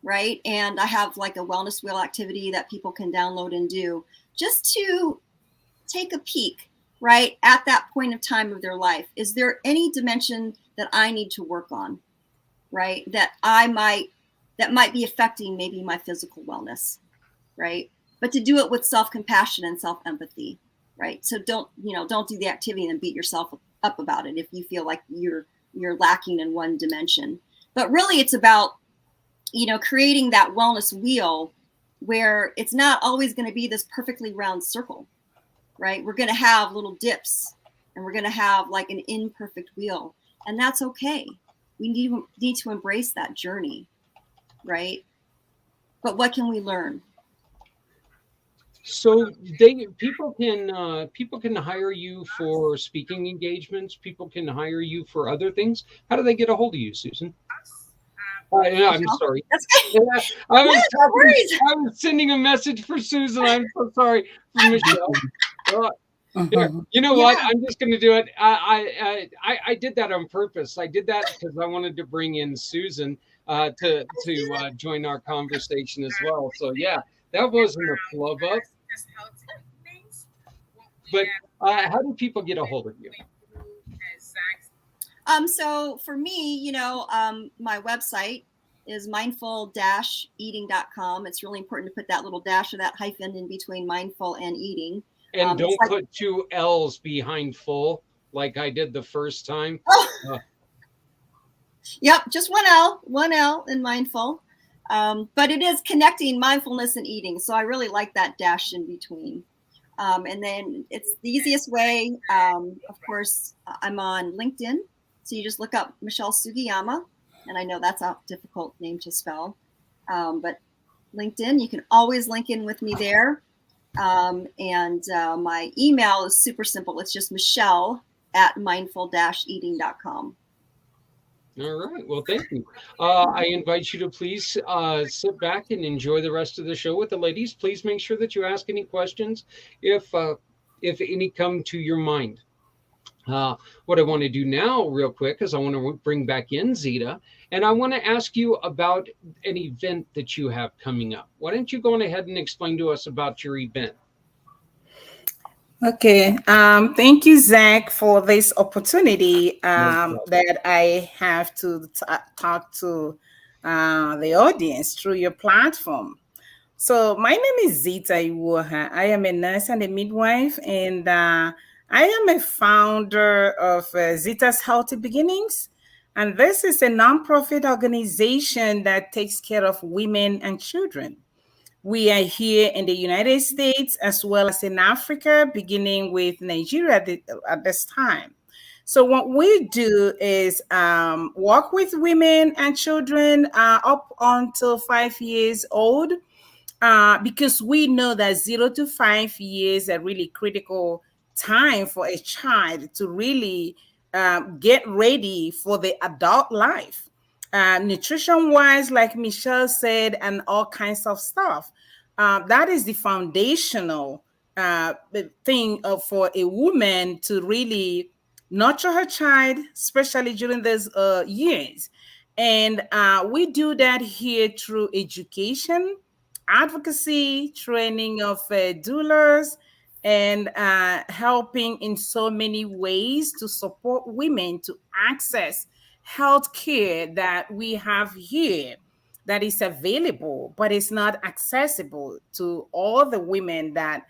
right? And I have a wellness wheel activity that people can download and do just to take a peek, right? At that point of time of their life. Is there any dimension that I need to work on, right? That might be affecting maybe my physical wellness, right? But to do it with self-compassion and self-empathy, right? So don't do the activity and then beat yourself up about it if you feel like you're lacking in one dimension. But really it's about, creating that wellness wheel where it's not always going to be this perfectly round circle, right? We're going to have little dips, and we're going to have an imperfect wheel, and that's okay. We need to embrace that journey, right? But what can we learn? So people can hire you for speaking engagements. People can hire you for other things. How do they get a hold of you, Susan? I'm sorry. That's good. I was sending a message for Susan. I'm so sorry for Michelle. You know what? I'm just going to do it. I did that on purpose. I did that because I wanted to bring in Susan to join our conversation as well. So yeah, that wasn't a flub up. But how do people get a hold of you? So for me, my website is mindful-eating.com. It's really important to put that little dash or that hyphen in between mindful and eating. And don't put 2 L's behind full like I did the first time. Yep, just one L in mindful. But it is connecting mindfulness and eating. So I really like that dash in between. And then it's the easiest way. Of course, I'm on LinkedIn. So you just look up Michelle Sugiyama. And I know that's a difficult name to spell. But LinkedIn, you can always link in with me there. And my email is super simple. It's just michelle@mindful-eating.com. All right. Well, thank you. I invite you to please sit back and enjoy the rest of the show with the ladies. Please make sure that you ask any questions if any come to your mind. What I want to do now real quick is I want to bring back in Zita, and I want to ask you about an event that you have coming up. Why don't you go on ahead and explain to us about your event? Okay. Thank you, Zach, for this opportunity that I have to talk to the audience through your platform. So my name is Zita Iwoha. I am a nurse and a midwife, and I am a founder of Zita's Healthy Beginnings. And this is a nonprofit organization that takes care of women and children. We are here in the United States as well as in Africa, beginning with Nigeria at this time. So what we do is work with women and children up until 5 years old, because we know that 0 to 5 years are really critical time for a child to really get ready for the adult life. Nutrition wise, like Michelle said, and all kinds of stuff. That is the foundational thing for a woman to really nurture her child, especially during those years. And we do that here through education, advocacy, training of doulas, and helping in so many ways to support women to access health care that we have here that is available, but it's not accessible to all the women that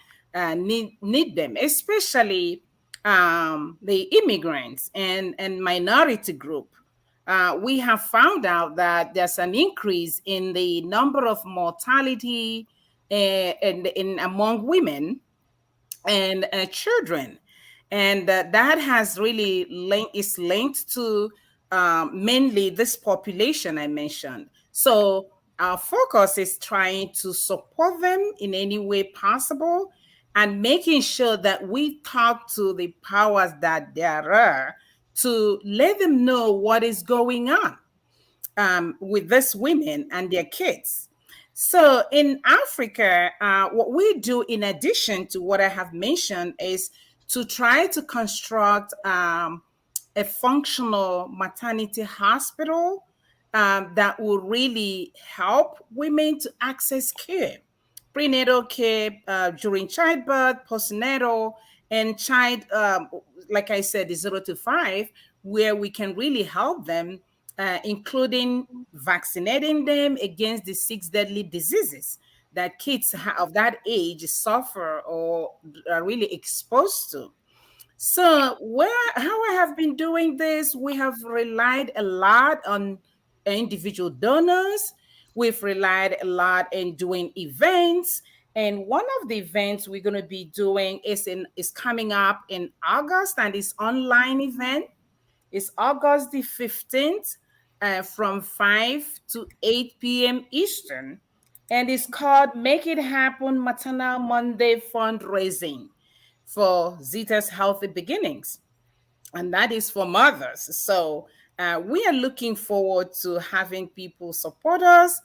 need them, especially the immigrants and minority group. We have found out that there's an increase in the number of mortality in among women and children, and that has really is linked to mainly this population I mentioned. So our focus is trying to support them in any way possible and making sure that we talk to the powers that there are to let them know what is going on with these women and their kids. So in Africa, what we do in addition to what I have mentioned is to try to construct a functional maternity hospital that will really help women to access care, prenatal care during childbirth, postnatal, and child, like I said, 0 to 5, where we can really help them, including vaccinating them against the 6 deadly diseases that kids of that age suffer or are really exposed to. So how I have been doing this, we have relied a lot on individual donors. We've relied a lot in doing events. And one of the events we're going to be doing is coming up in August, and it's online event. It's August the 15th from 5 to 8 p.m. Eastern. And it's called Make It Happen Maternal Monday Fundraising for Zita's Healthy Beginnings. And that is for mothers. So we are looking forward to having people support us.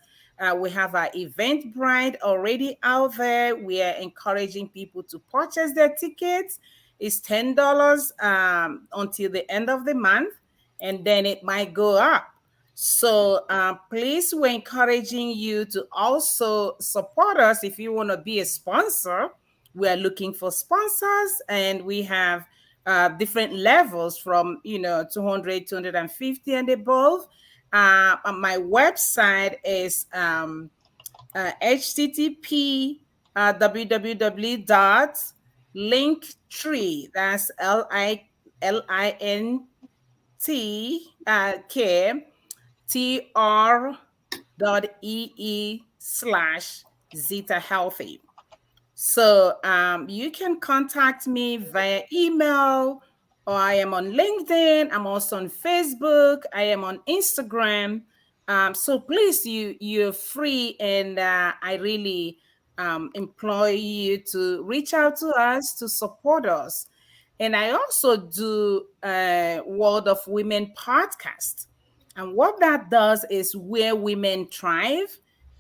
We have our Eventbrite already out there. We are encouraging people to purchase their tickets. It's $10 until the end of the month, and then it might go up. So please, we're encouraging you to also support us. If you want to be a sponsor, we are looking for sponsors, and we have different levels from 200, 250 and above. My website is http www.linktree, that's LINKTR.ee/Zeta Healthy. So you can contact me via email, or I am on LinkedIn. I'm also on Facebook. I am on Instagram. So please, you're free, and I really employ you to reach out to us to support us. And I also do a World of Women podcast. And what that does is where women thrive.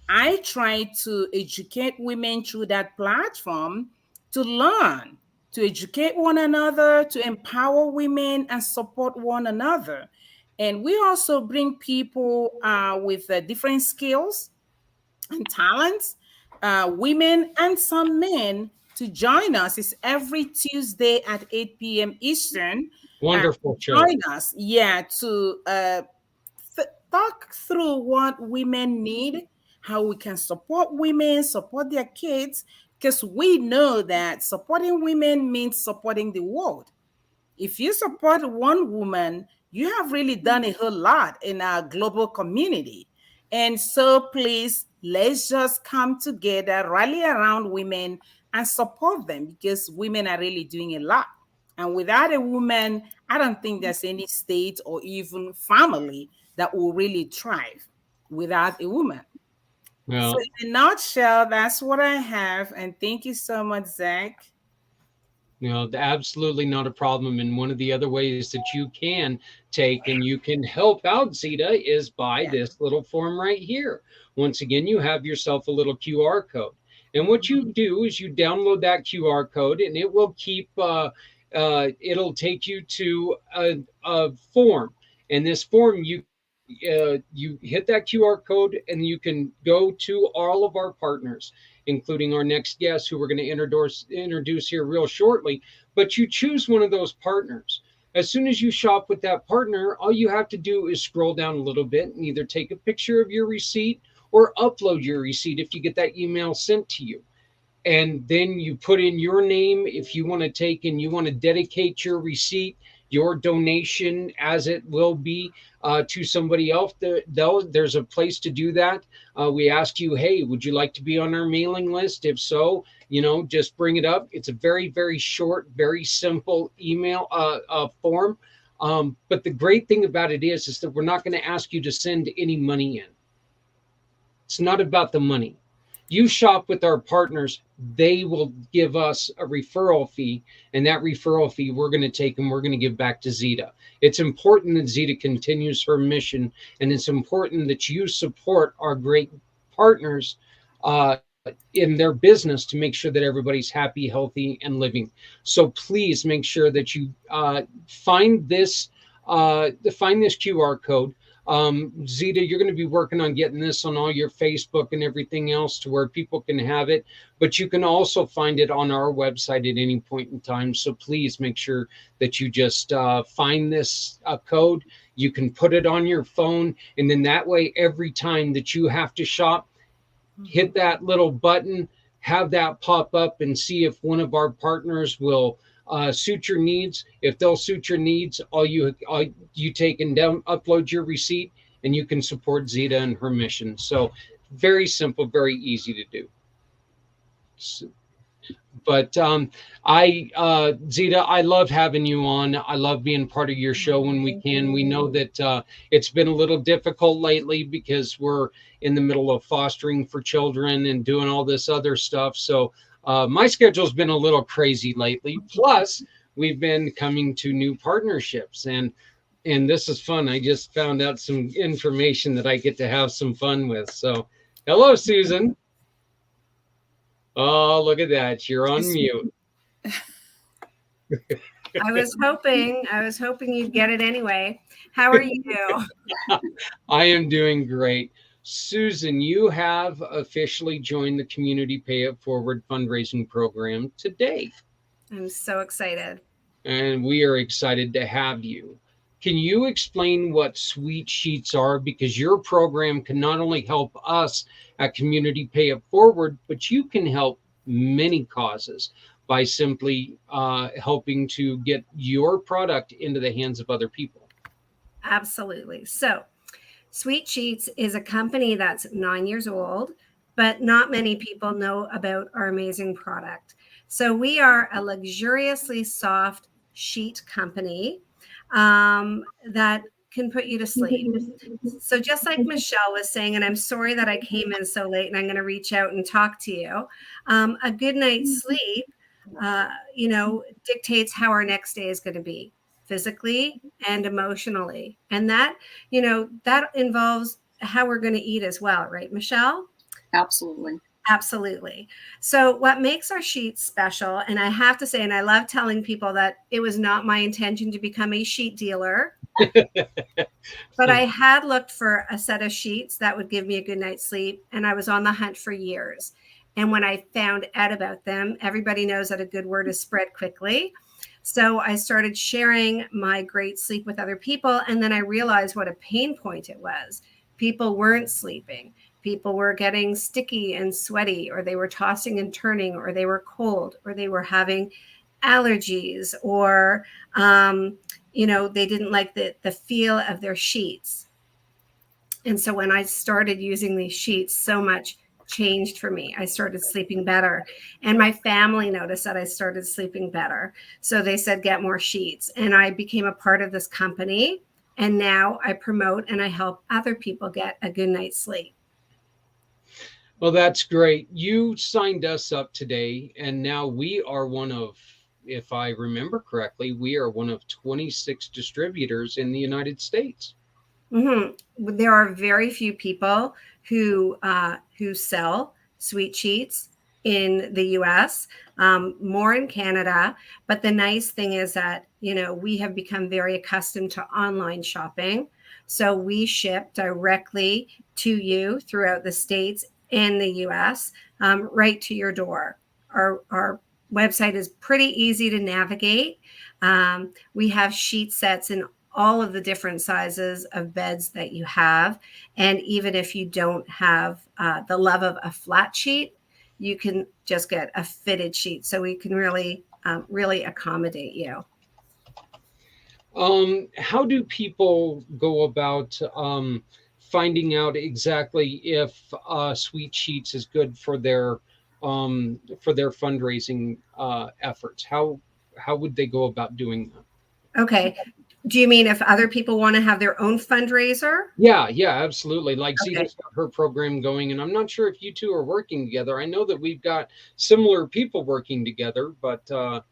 I try to educate women through that platform to learn, to educate one another, to empower women and support one another. And we also bring people with different skills and talents, women and some men, to join us. It's every Tuesday at 8 p.m. Eastern. Wonderful show. Join us, yeah, to talk through what women need, how we can support women, support their kids, because we know that supporting women means supporting the world. If you support one woman, you have really done a whole lot in our global community. And so please, let's just come together, rally around women and support them, because women are really doing a lot. And without a woman, I don't think there's any state or even family that will really thrive without a woman. Well, So in a nutshell, that's what I have. And thank you so much, Zach. absolutely not a problem. And one of the other ways that you can take and you can help out Zeta is by Yeah. this little form right here. Once again, you have yourself a little QR code. And what you do is you download that QR code, and it will it'll take you to a form. And this form, you hit that QR code, and you can go to all of our partners, including our next guest, who we're going to introduce here real shortly. But you choose one of those partners. As soon as you shop with that partner, all you have to do is scroll down a little bit and either take a picture of your receipt or upload your receipt if you get that email sent to you. And then you put in your name if you want to take and you want to dedicate your receipt, your donation, as it will be to somebody else. There's a place to do that. We ask you, hey, would you like to be on our mailing list? If so, just bring it up. It's a very, very short, very simple email form. But the great thing about it is that we're not going to ask you to send any money in. It's not about the money. You shop with our partners, they will give us a referral fee, and that referral fee we're going to take and we're going to give back to Zeta. It's important that Zeta continues her mission, and it's important that you support our great partners in their business to make sure that everybody's happy, healthy, and living. So please make sure that you find this QR code. Zeta, you're going to be working on getting this on all your Facebook and everything else to where people can have it, but you can also find it on our website at any point in time. So please make sure that you just find this code. You can put it on your phone, and then that way, every time that you have to shop, hit that little button, have that pop up, and see if one of our partners will suit your needs. If they'll suit your needs, all you take and upload your receipt, and you can support Zeta and her mission. So very simple, very easy to do. But Zeta, I love having you on. I love being part of your show when we can. We know that it's been a little difficult lately because we're in the middle of fostering for children and doing all this other stuff. So my schedule's been a little crazy lately. Plus, we've been coming to new partnerships, and this is fun. I just found out some information that I get to have some fun with. So, hello, Susan. Oh, look at that. You're on mute. I was hoping you'd get it anyway. How are you? I am doing great. Susan, you have officially joined the Community Pay It Forward fundraising program today. I'm so excited. And we are excited to have you. Can you explain what Sweet Sheets are? Because your program can not only help us at Community Pay It Forward, but you can help many causes by simply helping to get your product into the hands of other people. Absolutely. So, Sweet Sheets is a company that's 9 years old, but not many people know about our amazing product. So, we are a luxuriously soft sheet company that can put you to sleep. So, just like Michelle was saying, and I'm sorry that I came in so late and I'm going to reach out and talk to you, a good night's sleep, dictates how our next day is going to be physically and emotionally. And that involves how we're going to eat as well, right, Michelle? Absolutely. Absolutely. So what makes our sheets special, and I have to say, and I love telling people that it was not my intention to become a sheet dealer, but I had looked for a set of sheets that would give me a good night's sleep, and I was on the hunt for years. And when I found out about them, everybody knows that a good word is spread quickly. So I started sharing my great sleep with other people. And then I realized what a pain point it was. People weren't sleeping. People were getting sticky and sweaty, or they were tossing and turning, or they were cold, or they were having allergies, or, they didn't like the feel of their sheets. And so when I started using these sheets, so much changed for me. I started sleeping better, and my family noticed that I started sleeping better. So they said, get more sheets. And I became a part of this company. And now I promote and I help other people get a good night's sleep. Well, that's great. You signed us up today, and now we are one of, if I remember correctly, we are one of 26 distributors in the United States. Mm-hmm. There are very few people who sell Sweet Sheets in the U.S., more in Canada. But the nice thing is that, we have become very accustomed to online shopping. So we ship directly to you throughout the States and the U.S., right to your door. Our website is pretty easy to navigate. We have sheet sets in all of the different sizes of beds that you have. And even if you don't have the love of a flat sheet, you can just get a fitted sheet. So we can really accommodate you. How do people go about finding out exactly if Sweet Sheets is good for their fundraising efforts? How would they go about doing that? Okay. Do you mean if other people want to have their own fundraiser? Yeah, absolutely. Like Okay. Zita's got her program going, and I'm not sure if you two are working together. I know that we've got similar people working together, but so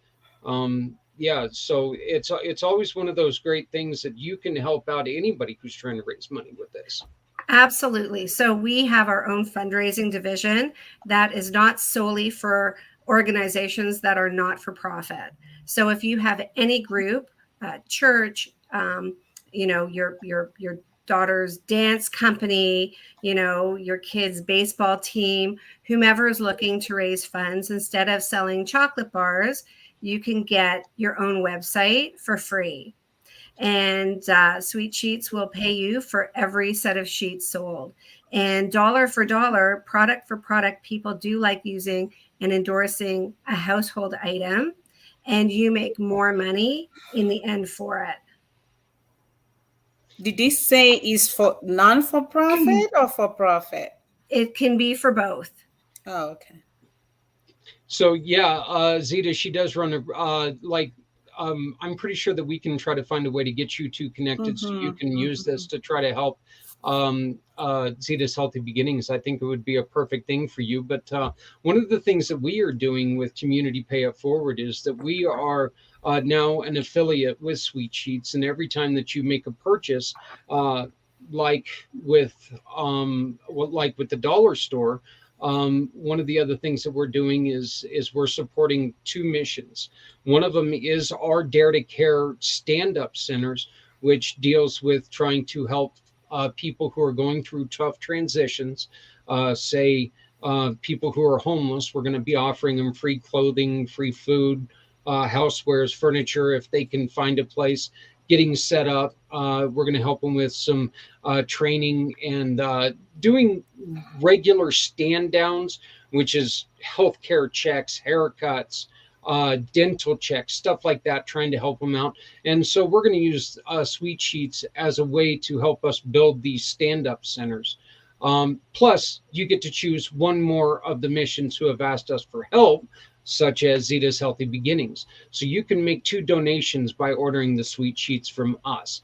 it's always one of those great things that you can help out anybody who's trying to raise money with this. Absolutely. So we have our own fundraising division that is not solely for organizations that are not for profit. So if you have any group, church, your daughter's dance company, your kid's baseball team, whomever is looking to raise funds, instead of selling chocolate bars, you can get your own website for free. And Sweet Sheets will pay you for every set of sheets sold. And dollar for dollar, product for product, people do like using and endorsing a household item, and you make more money in the end for it. Did this say is for non-for-profit or for-profit? It can be for both. Oh, okay. So Zita, she does run I'm pretty sure that we can try to find a way to get you two connected so you can use this to try to help Zita's Healthy Beginnings. I think it would be a perfect thing for you. But one of the things that we are doing with Community Pay It Forward is that we are now an affiliate with Sweet Sheets, and every time that you make a purchase, like with the dollar store, one of the other things that we're doing is we're supporting two missions. One of them is our Dare to Care stand-up centers, which deals with trying to help people who are going through tough transitions, people who are homeless. We're going to be offering them free clothing, free food, housewares, furniture, if they can find a place. getting set up. We're going to help them with some training and doing regular stand downs, which is healthcare checks, haircuts, dental checks, stuff like that, trying to help them out. And so we're going to use Sweet Sheets as a way to help us build these stand-up centers. Plus, you get to choose one more of the missions who have asked us for help, such as Zeta's Healthy Beginnings. So you can make 2 donations by ordering the Sweet Sheets from us.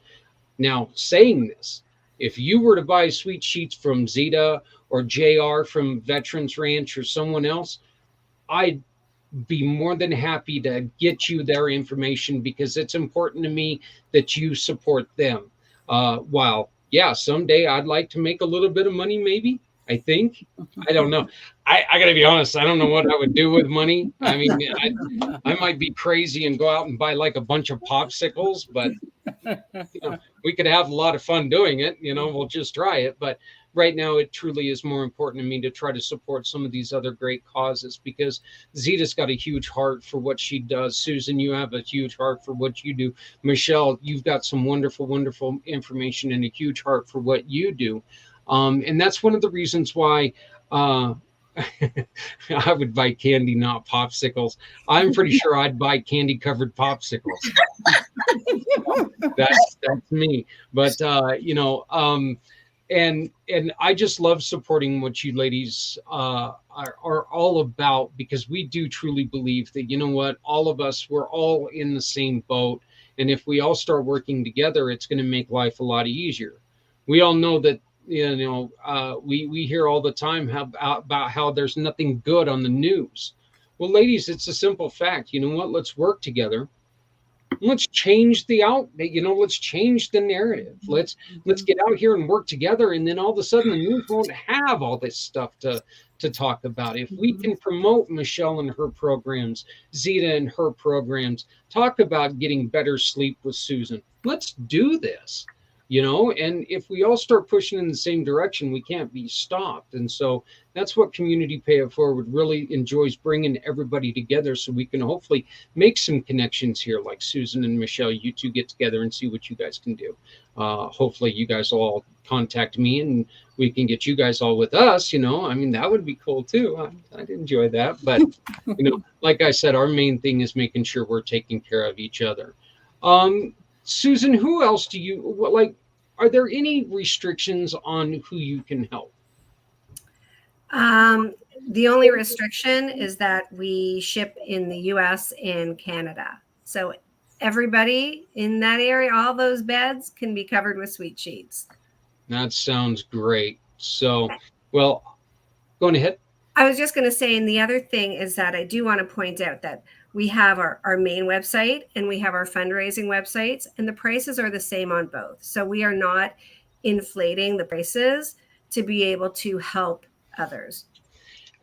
Now, saying this, if you were to buy Sweet Sheets from Zeta or JR from Veterans Ranch or someone else, I'd be more than happy to get you their information, because it's important to me that you support them. While, yeah, someday I'd like to make a little bit of money, maybe. I think. I don't know. I got to be honest. I don't know what I would do with money. I mean, I might be crazy and go out and buy like a bunch of popsicles, but we could have a lot of fun doing it. We'll just try it. But right now, it truly is more important to me to try to support some of these other great causes, because Zeta's got a huge heart for what she does. Susan, you have a huge heart for what you do. Michelle, you've got some wonderful, wonderful information and a huge heart for what you do. And that's one of the reasons why I would buy candy, not popsicles. I'm pretty sure I'd buy candy covered popsicles. That's me. But and I just love supporting what you ladies are all about, because we do truly believe that, all of us, we're all in the same boat. And if we all start working together, it's going to make life a lot easier. We all know that, we hear all the time about how there's nothing good on the news. Well, ladies, it's a simple fact. You know what? Let's work together. Let's change the let's change the narrative. Let's get out here and work together, and then all of a sudden the news won't have all this stuff to talk about. If we can promote Michelle and her programs, Zeta and her programs, talk about getting better sleep with Susan, let's do this. And if we all start pushing in the same direction, we can't be stopped. And so that's what Community Pay It Forward really enjoys, bringing everybody together so we can hopefully make some connections here, like Susan and Michelle. You two get together and see what you guys can do. Hopefully you guys will all contact me and we can get you guys all with us. I mean, that would be cool too. I'd enjoy that. But, like I said, our main thing is making sure we're taking care of each other. Susan, who else do you like? Are there any restrictions on who you can help? The only restriction is that we ship in the US and Canada. So everybody in that area, all those beds can be covered with Sweet Sheets. That sounds great. So, well, go ahead. I was just going to say, and the other thing is that I do want to point out that we have our main website and we have our fundraising websites, and the prices are the same on both. So we are not inflating the prices to be able to help others.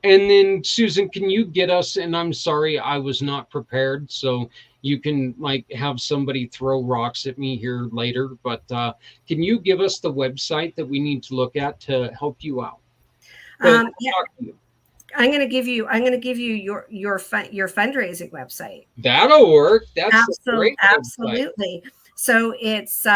And then, Susan, can you get us, and I'm sorry, I was not prepared, so you can have somebody throw rocks at me here later, but can you give us the website that we need to look at to help you out? Yeah. I'm going to give you your fundraising website. That'll work. That's great. Absolutely. So it's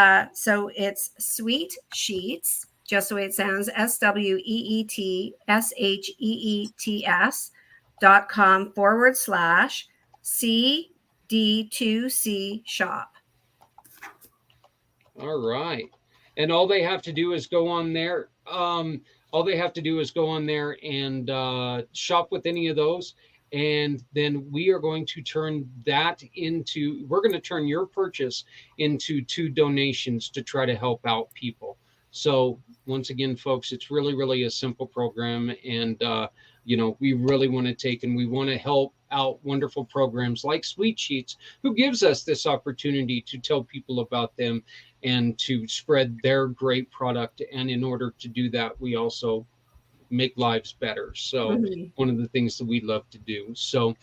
Sweet Sheets, just the way it sounds, SWEETSHEETS.com/CD2C shop. All right. And all they have to do is go on there. All they have to do is go on there and shop with any of those. And then we are going to turn we're going to turn your purchase into 2 donations to try to help out people. So once again, folks, it's really, really a simple program. And, we really want to take and we want to help out wonderful programs like Sweet Sheets, who gives us this opportunity to tell people about them and to spread their great product. And in order to do that, we also make lives better. So one of the things that we love to do. So,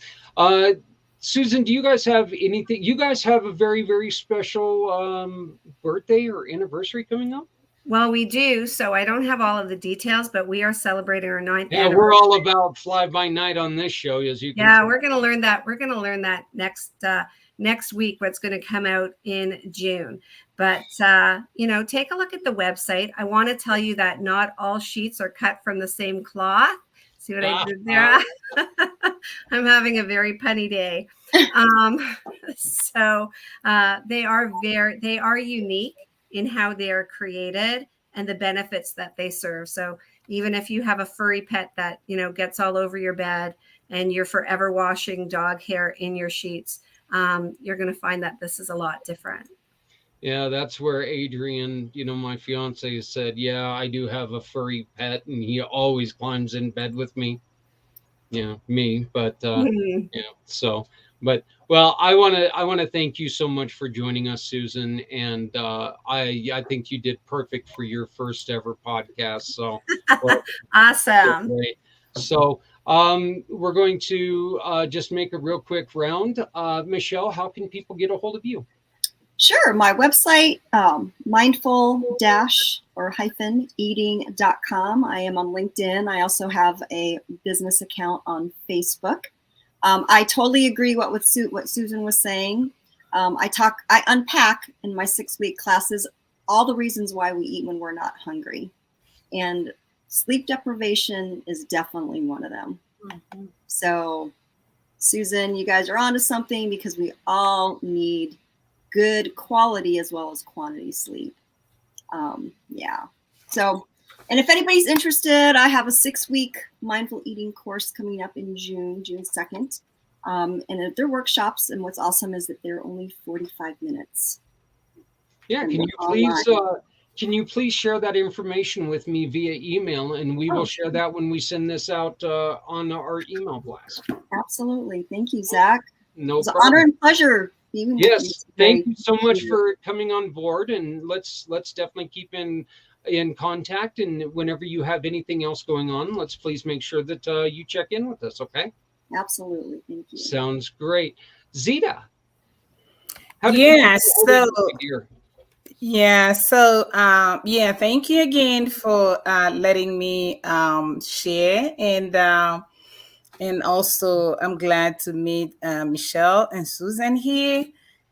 Susan, do you guys have anything? You guys have a very, very special birthday or anniversary coming up? Well, we do. So I don't have all of the details, but we are celebrating our 9th anniversary. Yeah, we're all about fly by night on this show, as you can. Yeah, we're going to learn that. We're going to learn that next next week what's going to come out in June. But, take a look at the website. I want to tell you that not all sheets are cut from the same cloth. See what I did there? I'm having a very punny day. So they are unique in how they are created and the benefits that they serve. So even if you have a furry pet that, gets all over your bed and you're forever washing dog hair in your sheets, you're going to find that this is a lot different. Yeah, that's where Adrian, my fiance, said, yeah, I do have a furry pet and he always climbs in bed with me. Yeah, me, but so, but well, I want to thank you so much for joining us, Susan, and I think you did perfect for your first ever podcast. So, well, awesome. great. So, we're going to just make a real quick round. Michelle, how can people get a hold of you? Sure. My website, mindful-eating.com. I am on LinkedIn. I also have a business account on Facebook. I totally agree what Susan was saying. I unpack in my 6-week classes all the reasons why we eat when we're not hungry. And sleep deprivation is definitely one of them. Mm-hmm. So, Susan, you guys are onto something because we all need good quality as well as quantity sleep. So, and if anybody's interested, I have a 6-week mindful eating course coming up in June 2nd. And they're workshops, and what's awesome is that they're only 45 minutes. Yeah, can you please share that information with me via email, and we will share that when we send this out on our email blast. Absolutely. Thank you, Zach. No problem. It's an honor and pleasure. Yes, thank you so much for coming on board, and let's definitely keep in contact. And whenever you have anything else going on, let's please make sure that you check in with us. Okay? Absolutely, thank you. Sounds great, Zita. Thank you again for letting me share, and also I'm glad to meet Michelle and Susan here.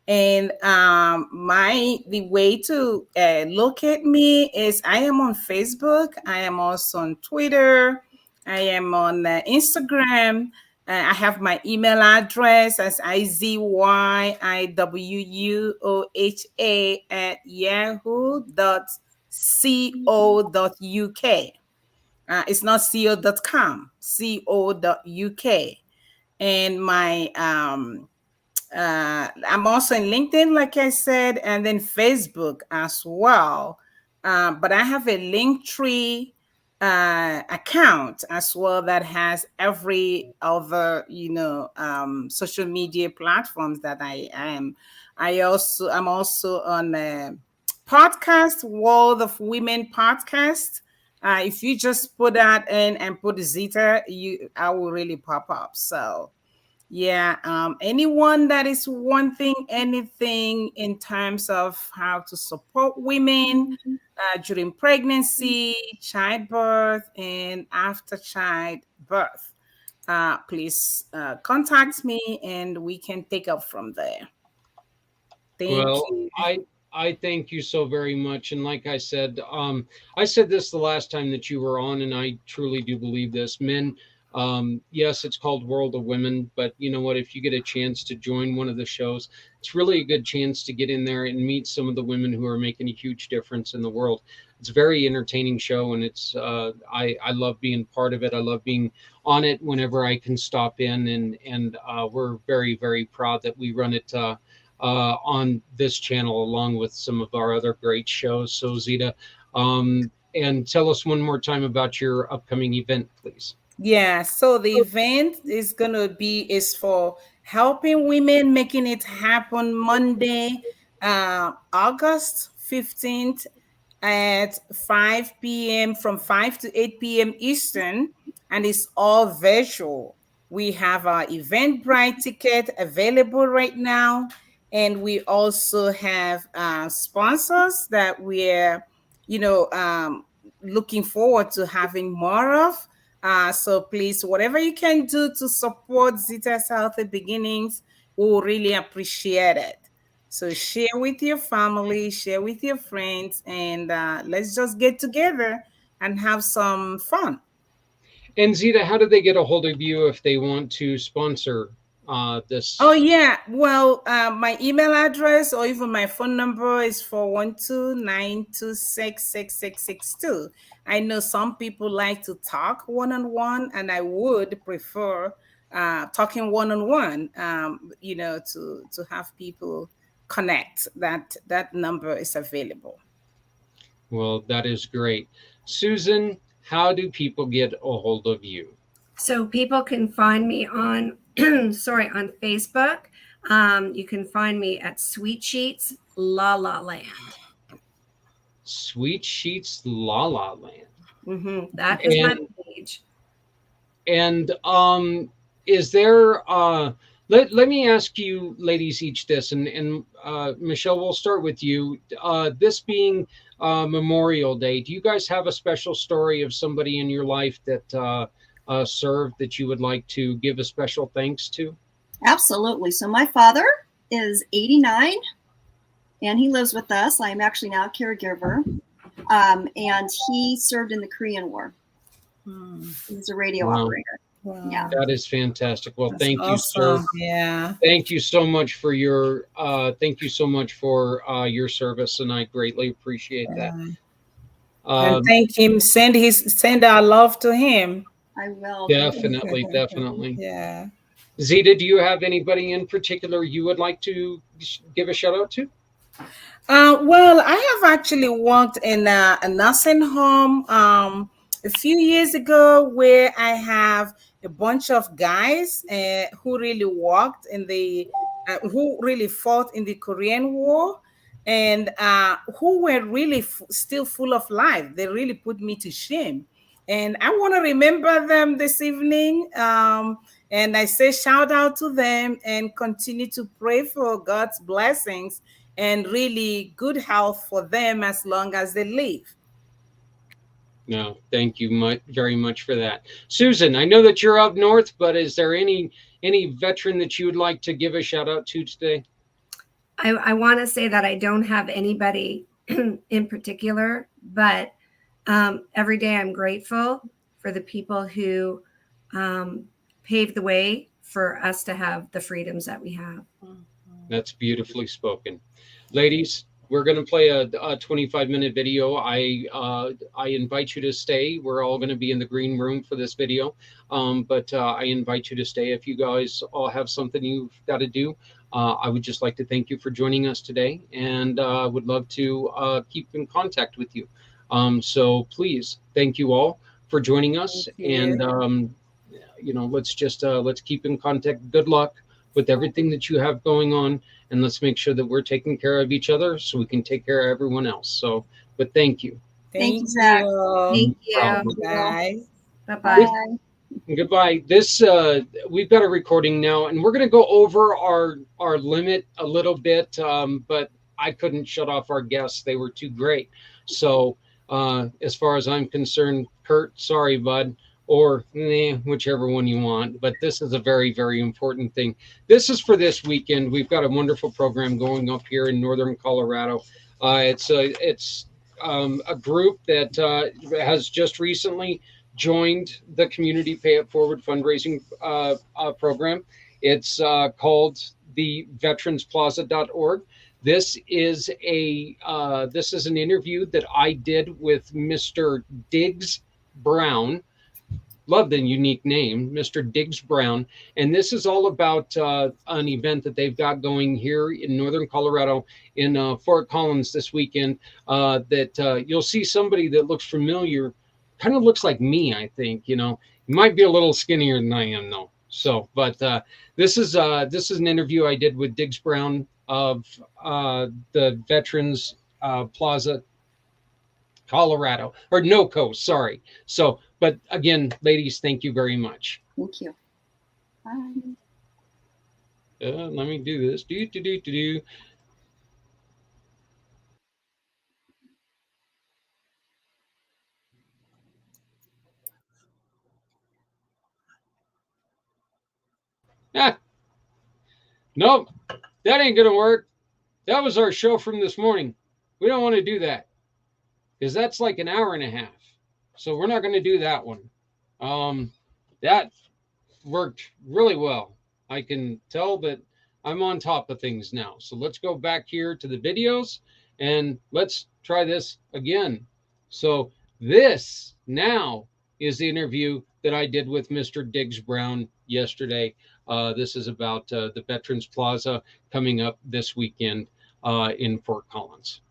And the way to locate me is I am on Facebook. I am also on Twitter. I am on Instagram. I have my email address as izyiwuoha@yahoo.co.uk. It's not co.com, co.uk. And I'm also in LinkedIn, like I said, and then Facebook as well. But I have a Linktree account as well that has every other, social media platforms that I am. I'm also on a podcast, World of Women podcast. If you just put that in and put Zita, I will really pop up. So anyone that is wanting anything in terms of how to support women during pregnancy, childbirth, and after childbirth, please contact me and we can take up from there. Thank you. I thank you so very much. And like I said this the last time that you were on, and I truly do believe this. Men, yes, it's called World of Women, but you know what? If you get a chance to join one of the shows, it's really a good chance to get in there and meet some of the women who are making a huge difference in the world. It's a very entertaining show, and it's I love being part of it. I love being on it whenever I can stop in, and we're very, very proud that we run it on this channel along with some of our other great shows. So Zita, and tell us one more time about your upcoming event, please. Yeah, so the event is for helping women, making it happen, Monday, August 15th at 5 p.m. from 5 to 8 p.m. Eastern, and it's all virtual. We have our Eventbrite ticket available right now, and we also have sponsors that we're, looking forward to having more of. So please, whatever you can do to support Zita's Healthy Beginnings, We will really appreciate it. So share with your family, share with your friends, and let's just get together and have some fun. And Zita, how do they get a hold of you if they want to sponsor Oh this? yeah, well, my email address or even my phone number is 412-926-6662. I know some people like to talk one-on-one, and I would prefer talking one-on-one. To have people connect. That number is available. Well, that is great. Susan, how do people get a hold of you? So people can find me on, sorry, on Facebook. You can find me at Sweet Sheets La La Land. Sweet Sheets La La Land. That is my And page. and is there let me ask you ladies each this, and Michelle, we'll start with you. This being Memorial Day, do you guys have a special story of somebody in your life that served that you would like to give a special thanks to? Absolutely. So my father is 89 and he lives with us. I'm actually now a caregiver. And he served in the Korean War. He's a radio Wow. operator. Wow. Yeah. That is fantastic. Well, That's thank you, sir. awesome. Yeah. Thank you so much for your your service, and I greatly appreciate that. Yeah. And Um, thank him. Send our love to him. I will. definitely, definitely. Yeah. Zita, do you have anybody in particular you would like to give a shout out to? Well, I have actually worked in a nursing home a few years ago where I have a bunch of guys who really worked who really fought in the Korean War and who were really still full of life. They really put me to shame. And I want to remember them this evening. And I say shout out to them and continue to pray for God's blessings and really good health for them as long as they live. No, thank you very much for that. Susan, I know that you're up north, but is there any veteran that you would like to give a shout out to today? I want to say that I don't have anybody in particular, but every day I'm grateful for the people who paved the way for us to have the freedoms that we have. That's beautifully spoken. Ladies, we're going to play a 25-minute video. I invite you to stay. We're all going to be in the green room for this video. But I invite you to stay if you guys all have something you've got to do. I would just like to thank you for joining us today, and would love to keep in contact with you. So please, thank you all for joining us. And let's keep in contact. Good luck with everything that you have going on, and let's make sure that we're taking care of each other so we can take care of everyone else. So, but thank you. Thank you, Zach. Thank you. Bye. Bye-bye. Bye. Goodbye. This we've got a recording now, and we're going to go over our limit a little bit, but I couldn't shut off our guests; they were too great. So, as far as I'm concerned, Kurt, sorry, bud, or whichever one you want. But this is a very, very important thing. This is for this weekend. We've got a wonderful program going up here in northern Colorado. It's a group that has just recently joined the Community Pay It Forward fundraising program. It's called the veteransplaza.org. This is an interview that I did with Mr. Diggs Brown. Love the unique name, Mr. Diggs Brown. And this is all about an event that they've got going here in northern Colorado in Fort Collins this weekend. That you'll see somebody that looks familiar, kind of looks like me, I think. You might be a little skinnier than I am, though. So, but this is an interview I did with Diggs Brown of the Veterans Plaza, Colorado, or NOCO, sorry. So, but again, ladies, thank you very much. Thank you. Bye. Let me do this. Do. Ah, Nope, that ain't going to work. That was our show from this morning. We don't want to do that because that's like an hour and a half. So we're not going to do that one. That worked really well. I can tell that I'm on top of things now. So let's go back here to the videos and let's try this again. So this now is the interview that I did with Mr. Diggs Brown yesterday. This is about the Veterans Plaza coming up this weekend in Fort Collins.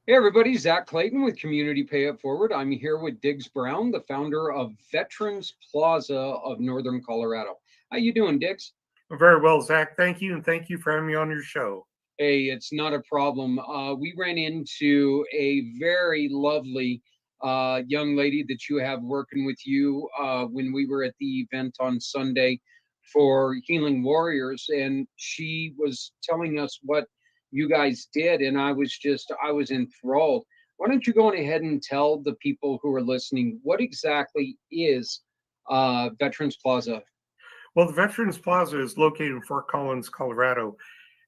Hey everybody, Zach Clayton with Community Pay It Forward. I'm here with Diggs Brown, the founder of Veterans Plaza of Northern Colorado. How you doing, Diggs? Very well, Zach. Thank you, and thank you for having me on your show. Hey, it's not a problem. We ran into a very lovely young lady that you have working with you when we were at the event on Sunday for Healing Warriors, and she was telling us what you guys did, and I was enthralled. Why don't you go on ahead and tell the people who are listening what exactly is Veterans Plaza? Well, the Veterans Plaza is located in Fort Collins, Colorado.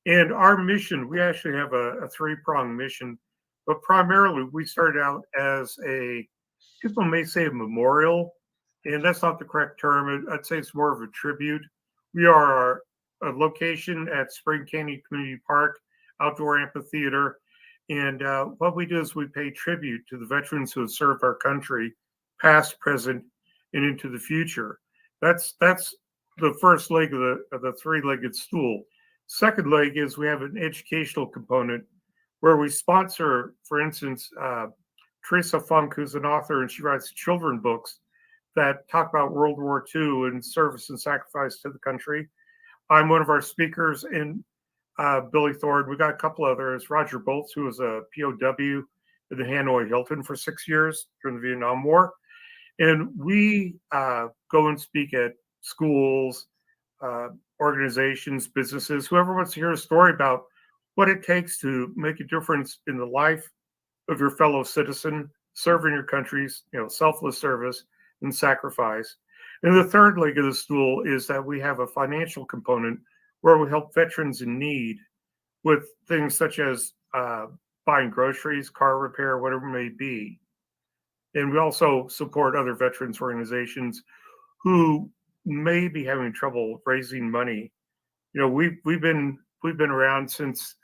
And our mission, we actually have a three-pronged mission, but primarily we started out as people may say a memorial, and that's not the correct term. I'd say it's more of a tribute. We are a location at Spring Canyon Community Park, outdoor amphitheater. And what we do is we pay tribute to the veterans who have served our country, past, present, and into the future. That's the first leg of the three-legged stool. Second leg is we have an educational component where we sponsor, for instance, Teresa Funk, who's an author, and she writes children books that talk about World War II and service and sacrifice to the country. I'm one of our speakers, and Billy Thorne. We got a couple others. Roger Bolts, who was a POW at the Hanoi Hilton for 6 years during the Vietnam War. And we go and speak at schools, organizations, businesses, whoever wants to hear a story about what it takes to make a difference in the life of your fellow citizen, serving your country's, selfless service and sacrifice. And the third leg of the stool is that we have a financial component where we help veterans in need with things such as buying groceries, car repair, whatever it may be. And we also support other veterans organizations who may be having trouble raising money. We've been around since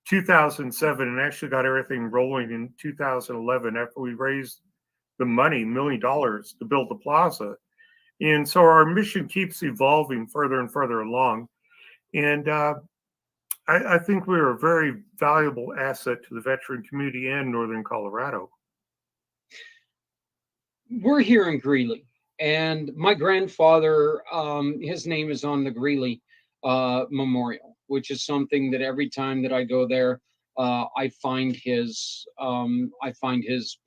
2007 and actually got everything rolling in 2011 after we raised the money, $1 million, to build the plaza. And so our mission keeps evolving further and further along. And I think we're a very valuable asset to the veteran community and Northern Colorado. We're here in Greeley, and my grandfather, his name is on the Greeley Memorial, which is something that every time that I go there, I find his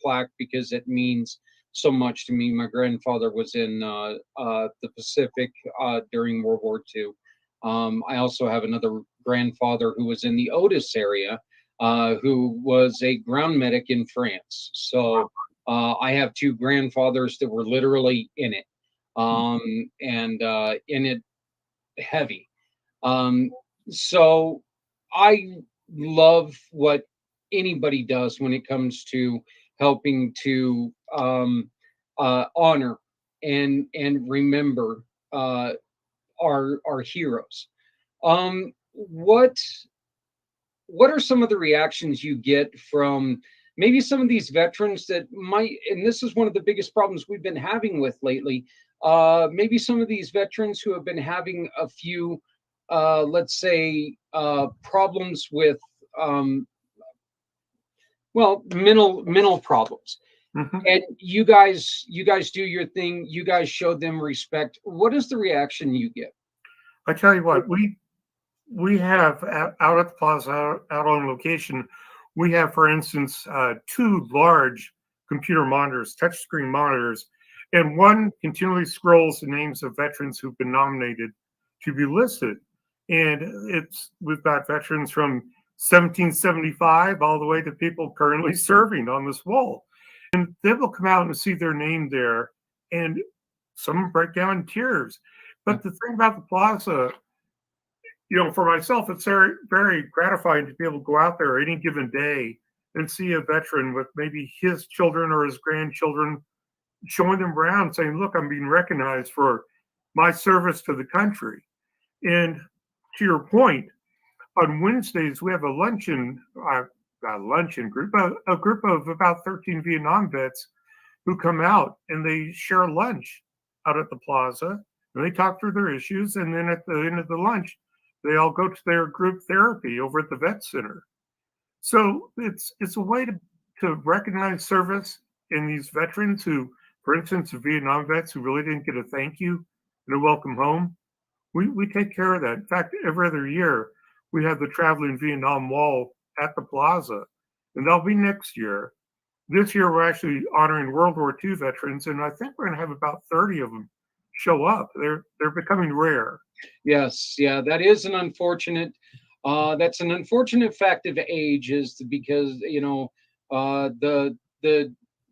plaque because it means so much to me. My grandfather was in the Pacific during World War II. I also have another grandfather who was in the Otis area, who was a ground medic in France. So I have two grandfathers that were literally in it, and in it heavy. So I love what anybody does when it comes to helping to honor and remember our heroes. What are some of the reactions you get from maybe some of these veterans that might, and this is one of the biggest problems we've been having with lately, maybe some of these veterans who have been having a few, let's say, problems with, mental problems. Mm-hmm. And you guys do your thing. You guys showed them respect. What is the reaction you get? I tell you what, we have out at the plaza, out on location, we have, for instance, two large computer monitors, touchscreen monitors, and one continually scrolls the names of veterans who've been nominated to be listed. And we've got veterans from 1775 all the way to people currently serving on this wall. And they will come out and see their name there, and some break down in tears. But the thing about the plaza, for myself, it's very, very gratifying to be able to go out there any given day and see a veteran with maybe his children or his grandchildren, showing them around, saying, "Look, I'm being recognized for my service to the country." And to your point, on Wednesdays we have a luncheon, not a luncheon group, a group of about 13 Vietnam vets who come out and they share lunch out at the plaza, and they talk through their issues. And then at the end of the lunch, they all go to their group therapy over at the vet center. So it's a way to recognize service in these veterans who, for instance, the Vietnam vets who really didn't get a thank you and a welcome home. We take care of that. In fact, every other year we have the Traveling Vietnam Wall at the plaza, and that'll be next year. This year we're actually honoring World War II veterans, and I think we're going to have about 30 of them show up. They're becoming rare. Yes, yeah, that is an unfortunate. That's an unfortunate fact of age, is because the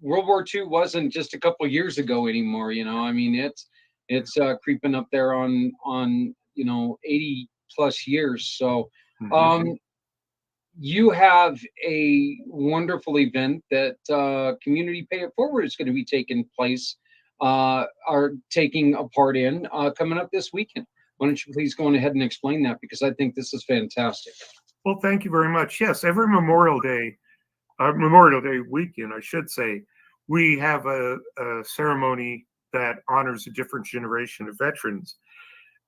World War II wasn't just a couple years ago anymore. I mean, it's creeping up there on 80 plus years. So you have a wonderful event that Community Pay It Forward is going to be taking a part in coming up this weekend. Why don't you please go on ahead and explain that, because I think this is fantastic. Well, thank you very much. Yes, every Memorial Day weekend, I should say, we have a ceremony that honors a different generation of veterans.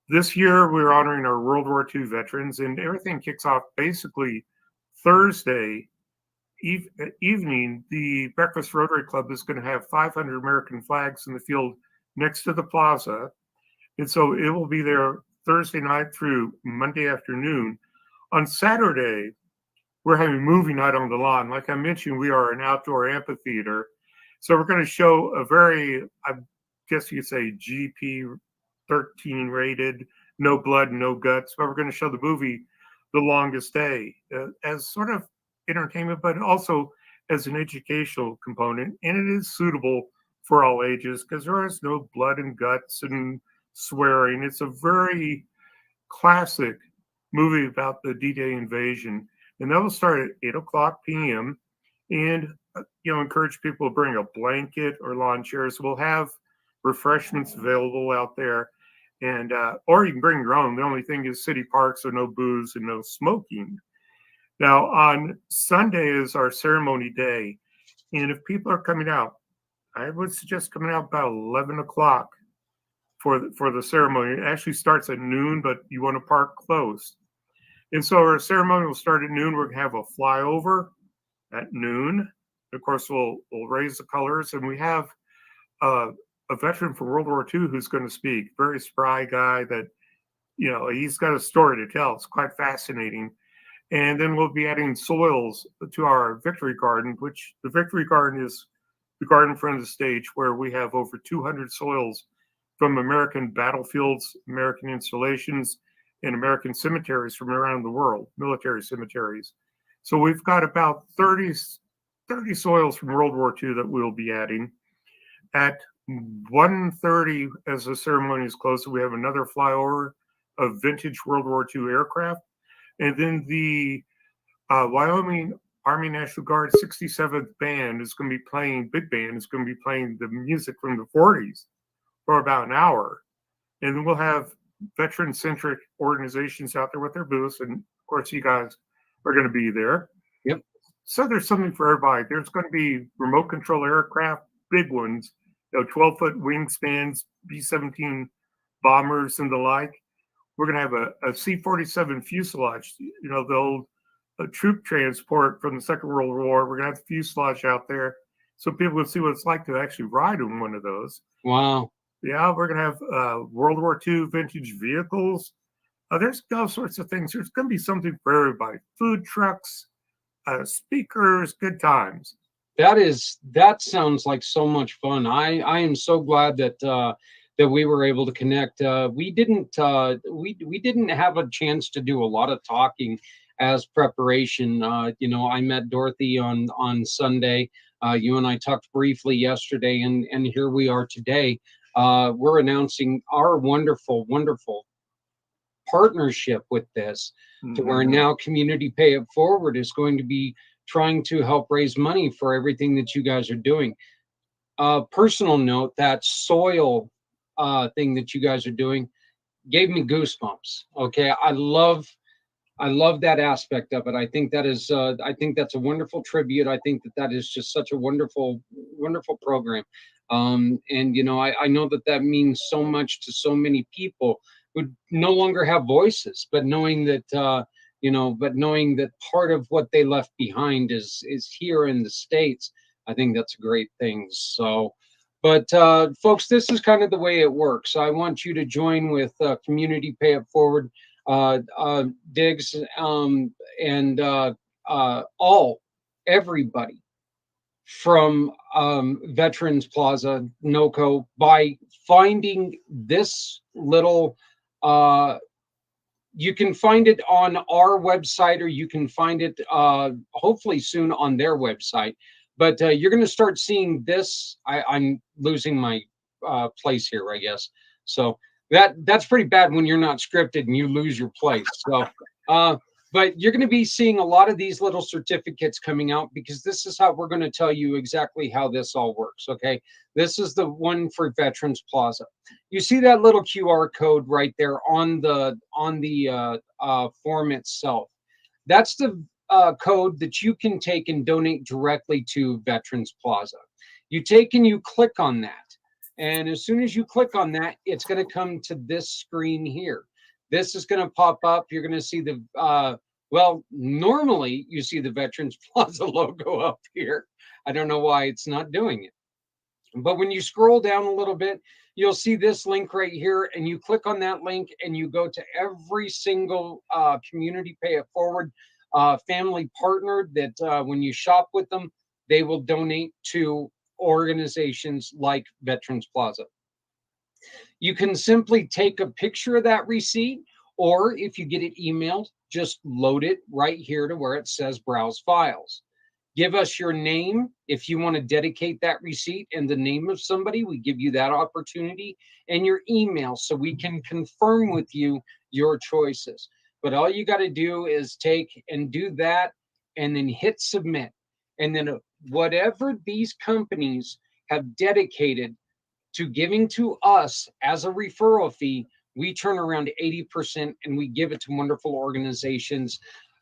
This year, we're honoring our World War II veterans, and everything kicks off basically Thursday evening. The Breakfast Rotary Club is going to have 500 American flags in the field next to the plaza. And so it will be there Thursday night through Monday afternoon. On Saturday, we're having movie night on the lawn. Like I mentioned, we are an outdoor amphitheater. So we're going to show a very, I guess you could say, GP-13 rated, no blood, no guts. But we're going to show the movie The Longest Day as sort of entertainment, but also as an educational component. And it is suitable for all ages because there is no blood and guts and swearing. It's a very classic movie about the D-Day invasion, and that will start at 8:00 p.m. And encourage people to bring a blanket or lawn chairs. We'll have refreshments available out there, and or you can bring your own. The only thing is city parks, so no booze and no smoking. Now on Sunday is our ceremony day, and if people are coming out, I would suggest coming out about 11 o'clock for the ceremony. It actually starts at noon, but you want to park close. And so our ceremony will start at noon. We're going to have a flyover at noon. Of course, we'll raise the colors, and we have a veteran from World War II who's going to speak. Very spry guy that, he's got a story to tell. It's quite fascinating. And then we'll be adding soils to our Victory Garden, which the Victory Garden is the garden in front of the stage where we have over 200 soils from American battlefields, American installations, and American cemeteries from around the world, military cemeteries. So we've got about 30 soils from World War II that we'll be adding. At 1:30, as the ceremony is closed, we have another flyover of vintage World War II aircraft. And then the Wyoming Army National Guard 67th Band is going to be playing, big band is going to be playing the music from the 40s for about an hour. And then we'll have veteran-centric organizations out there with their booths. And of course, you guys are going to be there. Yep. So there's something for everybody. There's going to be remote control aircraft, big ones, 12-foot wingspans, B-17 bombers and the like. We're going to have a C-47 fuselage, the old troop transport from the Second World War. We're going to have the fuselage out there so people can see what it's like to actually ride in one of those. Wow. Yeah, we're going to have World War II vintage vehicles. There's all sorts of things. There's going to be something for everybody. Food trucks, speakers, good times. That sounds like so much fun. I am so glad that we were able to connect. We didn't have a chance to do a lot of talking as preparation. I met Dorothy on Sunday. You and I talked briefly yesterday, and here we are today. We're announcing our wonderful, wonderful partnership with this, to where now Community Pay It Forward is going to be trying to help raise money for everything that you guys are doing. Personal note, that soil thing that you guys are doing gave me goosebumps. Okay, I love that aspect of it. I think that's a wonderful tribute. I think that is just such a wonderful, wonderful program. And I know that means so much to so many people who no longer have voices, but knowing that part of what they left behind is here in the States. I think that's a great thing. So, but folks, this is kind of the way it works. I want you to join with Community Pay It Forward, Diggs, and everybody from Veterans Plaza, NOCO, by finding this little. You can find it on our website, or you can find it hopefully soon on their website. But you're going to start seeing this. I'm losing my place here, I guess. So that's pretty bad when you're not scripted and you lose your place. So, but you're going to be seeing a lot of these little certificates coming out, because this is how we're going to tell you exactly how this all works. Okay, this is the one for Veterans Plaza. You see that little QR code right there on the form itself. That's the code that you can take and donate directly to Veterans Plaza. You take and you click on that. And as soon as you click on that, it's going to come to this screen here. This is going to pop up. You're going to see the, normally you see the Veterans Plaza logo up here. I don't know why it's not doing it. But when you scroll down a little bit, you'll see this link right here, and you click on that link and you go to every single Community Pay It Forward family partner that when you shop with them, they will donate to organizations like Veterans Plaza. You can simply take a picture of that receipt, or if you get it emailed, just load it right here to where it says Browse Files. Give us your name. If you want to dedicate that receipt in the name of somebody, we give you that opportunity, and your email, so we can confirm with you your choices. But all you got to do is take and do that, and then hit submit. And then whatever these companies have dedicated to giving to us as a referral fee, we turn around 80% and we give it to wonderful organizations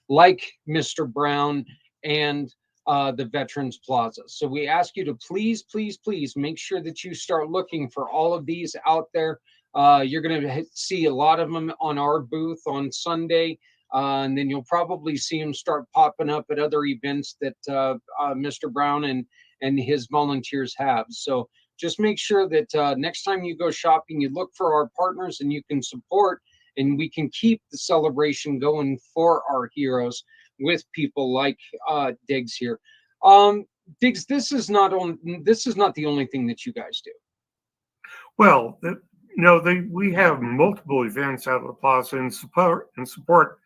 like Mr. Brown and the Veterans Plaza. So we ask you to please, please, please make sure that you start looking for all of these out there. You're going to see a lot of them on our booth on Sunday. And then you'll probably see them start popping up at other events that Mr. Brown and his volunteers have. So just make sure that next time you go shopping, you look for our partners and you can support, and we can keep the celebration going for our heroes with people like Diggs here. Diggs, this is not the only thing that you guys do. Well, we have multiple events out of the plaza and support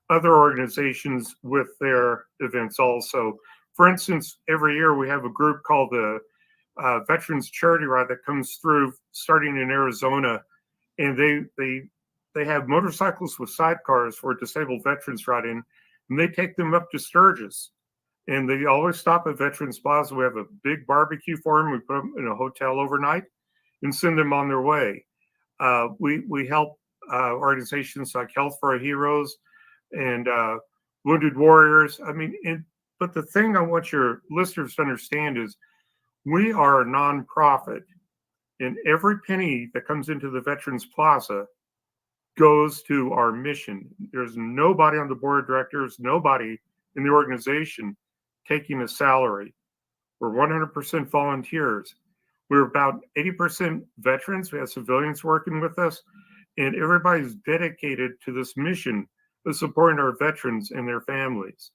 other organizations with their events also. For instance, every year we have a group called the Veterans Charity Ride that comes through starting in Arizona, and they have motorcycles with sidecars for disabled veterans riding, and they take them up to Sturgis, and they always stop at Veterans Plaza. We have a big barbecue for them. We put them in a hotel overnight and send them on their way. We help organizations like Health for Our Heroes and Wounded Warriors. But the thing I want your listeners to understand is we are a nonprofit, and every penny that comes into the Veterans Plaza goes to our mission. There's nobody on the board of directors, nobody in the organization taking a salary. We're 100% volunteers. We're about 80% veterans. We have civilians working with us, and everybody's dedicated to this mission of supporting our veterans and their families.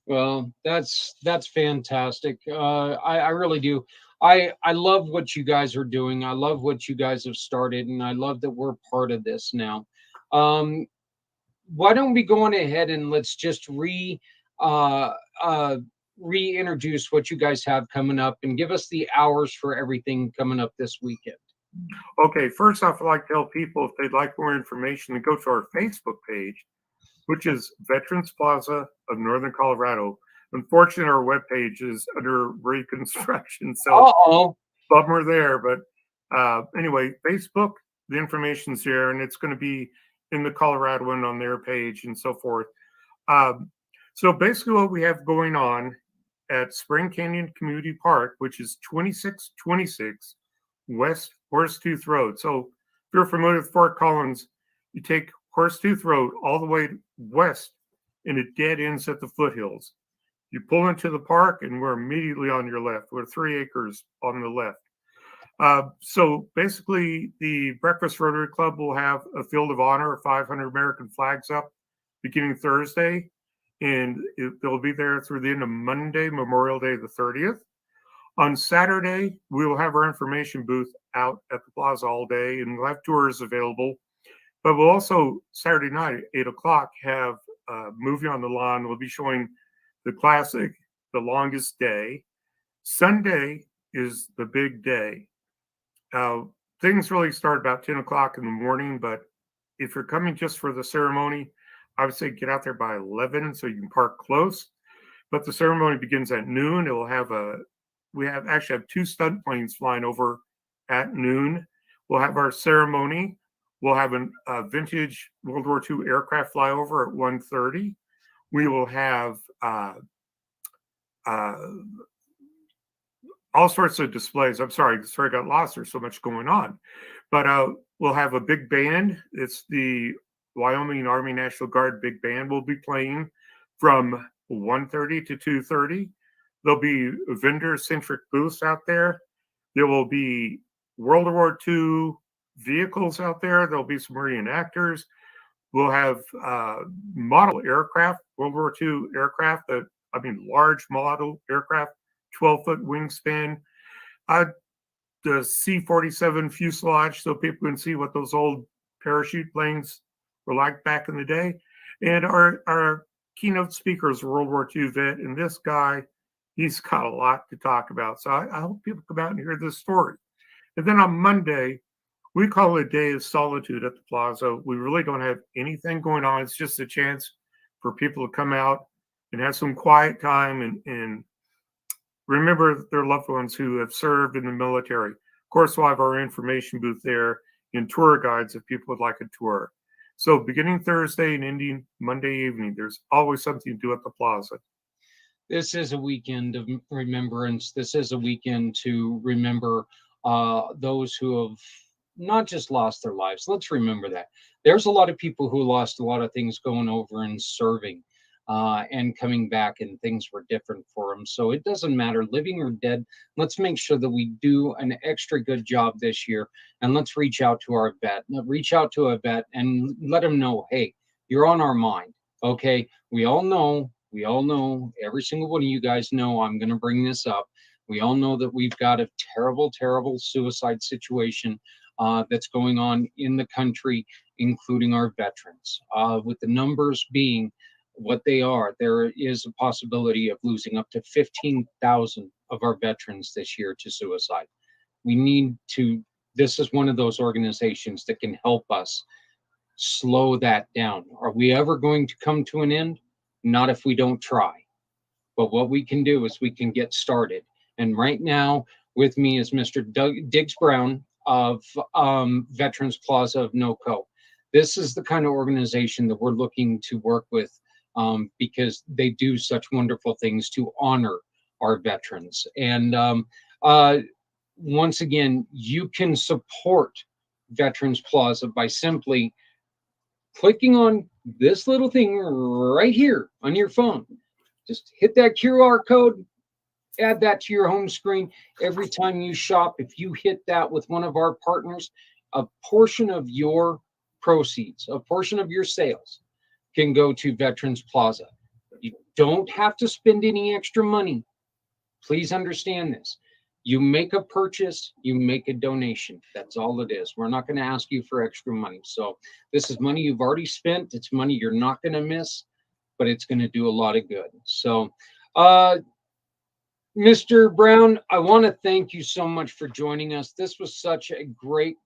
Well, that's fantastic. I really do. I love what you guys are doing. I love what you guys have started, and I love that we're part of this now. why don't we go on ahead and let's just uh, uh, reintroduce what you guys have coming up and give us the hours for everything coming up this weekend. Okay, first off, I'd like to tell people if they'd like more information to go to our Facebook page, which is Veterans Plaza of Northern Colorado. Unfortunately, our webpage is under reconstruction, so Uh-oh. bummer there. But anyway, Facebook, the information's there, and it's going to be in the Colorado one on their page and so forth. So basically, what we have going on at Spring Canyon Community Park, which is 2626 West Horsetooth Road. So if you're familiar with Fort Collins, you take Horsetooth Road all the way west, and it dead ends at the foothills. You pull into the park, and we're immediately on your left. We're 3 acres on the left. So basically, the Breakfast Rotary Club will have a field of honor, 500 American flags up, beginning Thursday, and they'll be there through the end of Monday, Memorial Day, the 30th. On Saturday, we will have our information booth out at the plaza all day, and we'll have tours available. But we'll also, Saturday night at 8 o'clock, have a movie on the lawn. We'll be showing the classic, The Longest Day. Sunday is the big day. Things really start about 10 o'clock in the morning, but if you're coming just for the ceremony, I would say get out there by 11 so you can park close. But the ceremony begins at noon. It will have we actually have 2 stunt planes flying over at noon. We'll have our ceremony. We'll have a vintage World War II aircraft flyover at 1:30. We will have all sorts of displays. I'm sorry, I got lost. There's so much going on. But we'll have a big band. It's the Wyoming Army National Guard Big Band will be playing from 1:30 to 2:30. There'll be vendor-centric booths out there. There will be World War II vehicles out there. There'll be some reenactors. We'll have model aircraft, World War II aircraft, large model aircraft, 12-foot wingspan. The C-47 fuselage, so people can see what those old parachute planes were like back in the day. And our keynote speaker is a World War II vet, and this guy, he's got a lot to talk about. So I hope people come out and hear this story. And then on Monday, we call it a day of solitude at the plaza. We really don't have anything going on. It's just a chance for people to come out and have some quiet time and remember their loved ones who have served in the military. Of course, we'll have our information booth there and tour guides if people would like a tour. So beginning Thursday and ending Monday evening, there's always something to do at the plaza. This is a weekend of remembrance. This is a weekend to remember those who have not just lost their lives. Let's remember that. There's a lot of people who lost a lot of things going over and serving and coming back, and things were different for them. So it doesn't matter, living or dead. Let's make sure that we do an extra good job this year, and let's reach out to our vet. Reach out to a vet and let them know, hey, you're on our mind. Okay, we all know, every single one of you guys know I'm going to bring this up. We all know that we've got a terrible, terrible suicide situation that's going on in the country, including our veterans. With the numbers being what they are, there is a possibility of losing up to 15,000 of our veterans this year to suicide. We need to, this is one of those organizations that can help us slow that down. Are we ever going to come to an end? Not if we don't try. But what we can do is we can get started. And right now with me is Mr. Diggs Brown of Veterans Plaza of NOCO. This is the kind of organization that we're looking to work with because they do such wonderful things to honor our veterans. And once again, you can support Veterans Plaza by simply clicking on this little thing right here on your phone. Just hit that QR code, add that to your home screen. Every time you shop, if you hit that with one of our partners, a portion of your proceeds, a portion of your sales can go to Veterans Plaza. You don't have to spend any extra money. Please understand this. You make a purchase, you make a donation. That's all it is. We're not going to ask you for extra money. So this is money you've already spent. It's money you're not going to miss, but it's going to do a lot of good. So, Mr. Brown, I want to thank you so much for joining us. This was such a great,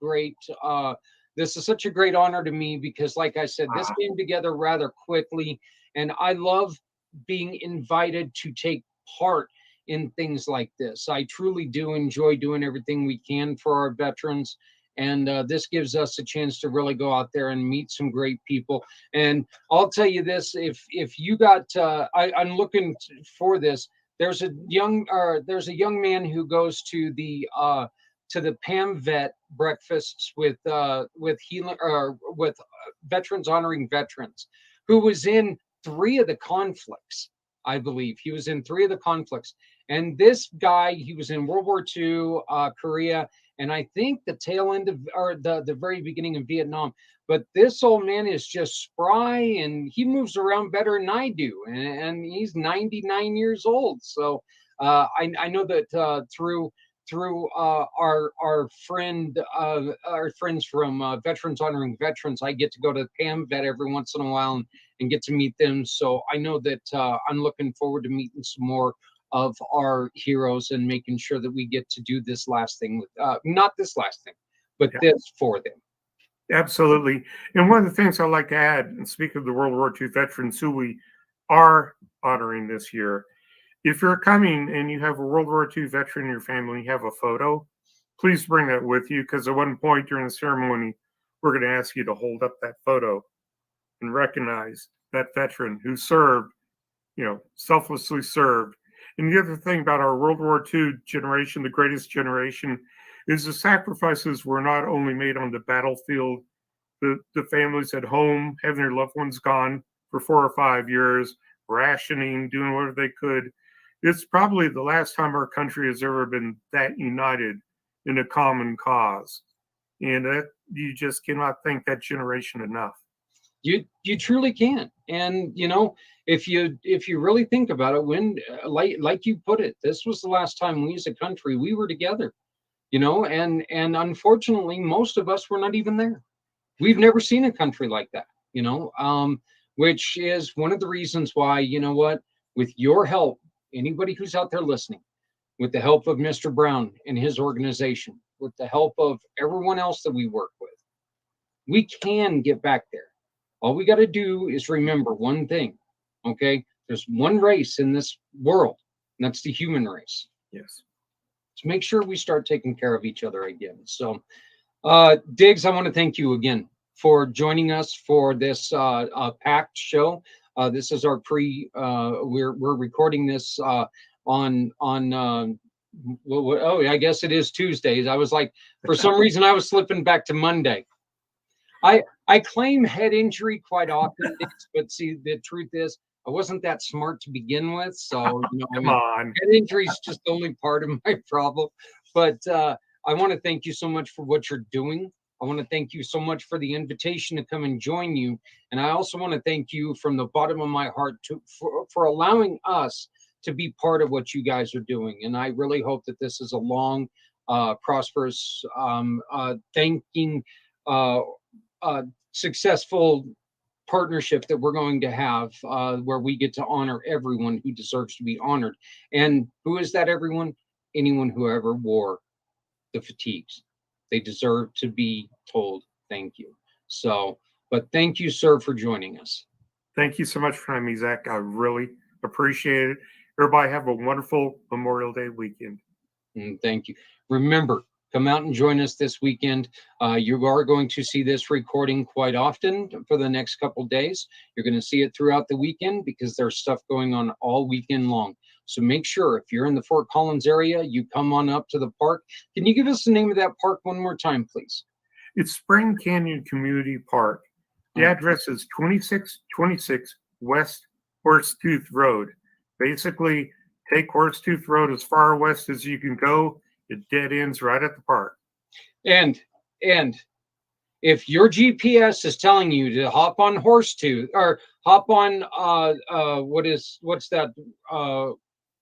this is such a great honor to me because, like I said, this came together rather quickly, and I love being invited to take part in things like this. I truly do enjoy doing everything we can for our veterans, and this gives us a chance to really go out there and meet some great people. And I'll tell you this: if you got, I'm looking for this. There's a young man who goes to the PAM breakfasts with healing or with veterans honoring veterans, who was in 3 of the conflicts. I believe he was in 3 of the conflicts. And this guy, he was in World War II, Korea, and I think the tail end of, or the very beginning of Vietnam. But this old man is just spry, and he moves around better than I do. And he's 99 years old. So I know that through our friends from Veterans Honoring Veterans, I get to go to PAM Vet every once in a while and get to meet them. So I know that I'm looking forward to meeting some more of our heroes and making sure that we get to do this last thing with not this last thing, but this for them. Absolutely. And one of the things I'd like to add, and speak of the World War II veterans who we are honoring this year, if you're coming and you have a World War II veteran in your family, you have a photo, please bring that with you, because at one point during the ceremony, we're going to ask you to hold up that photo and recognize that veteran who served, selflessly served. And the other thing about our World War II generation, the greatest generation, is the sacrifices were not only made on the battlefield, the families at home, having their loved ones gone for 4 or 5 years, rationing, doing whatever they could. It's probably the last time our country has ever been that united in a common cause. And that, you just cannot thank that generation enough. You truly can. And if you really think about it, when like you put it, this was the last time we as a country we were together. And unfortunately, most of us were not even there. We've never seen a country like that, which is one of the reasons why, with your help, anybody who's out there listening, with the help of Mr. Brown and his organization, with the help of everyone else that we work with, we can get back there. All we got to do is remember one thing, okay? There's one race in this world, and that's the human race. Yes. To make sure we start taking care of each other again. So, Diggs, I want to thank you again for joining us for this pACT show. This is our we're recording this on I guess it is Tuesdays. I was like, for some reason, I was slipping back to Monday. I claim head injury quite often, but see, the truth is, I wasn't that smart to begin with, so Come on. head injury is just the only part of my problem. But I want to thank you so much for what you're doing. I want to thank you so much for the invitation to come and join you, and I also want to thank you from the bottom of my heart for allowing us to be part of what you guys are doing. And I really hope that this is a long, prosperous, successful partnership that we're going to have, where we get to honor everyone who deserves to be honored. And who is that everyone? Anyone who ever wore the fatigues. They deserve to be told thank you. So, but thank you, sir, for joining us. Thank you so much for having me, Zach. I really appreciate it. Everybody have a wonderful Memorial Day weekend. And thank you. Remember, come out and join us this weekend. You are going to see this recording quite often for the next couple of days. You're going to see it throughout the weekend because there's stuff going on all weekend long. So make sure if you're in the Fort Collins area, you come on up to the park. Can you give us the name of that park one more time, please? It's Spring Canyon Community Park. The address is 2626 West Horsetooth Road. Basically, take Horsetooth Road as far west as you can go. It dead ends right at the park. And if your GPS is telling you to hop on Horsetooth or hop on what's that?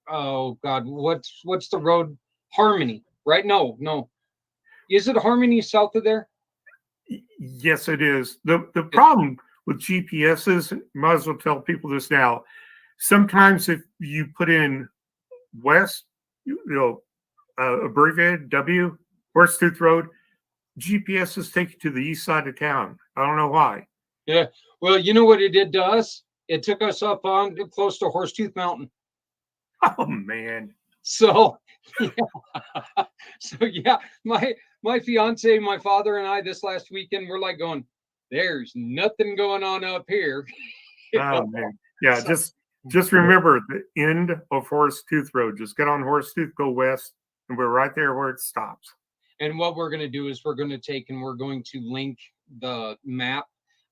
Oh God, what's the road? Harmony, right? No. Is it Harmony south of there? Yes, it is. The problem with GPSs, might as well tell people this now. Sometimes if you put in west, abbreviated W, Horsetooth Road, GPSs take you to the east side of town. I don't know why. Yeah. Well, you know what it did to us? It took us up on close to Horsetooth Mountain. Oh man. So, yeah. So yeah, my fiance, my father, and I this last weekend we're like going, there's nothing going on up here. Oh man. Yeah, just remember the end of Horsetooth Road. Just get on Horsetooth, go west, and we're right there where it stops. And what we're going to do is we're going to link the map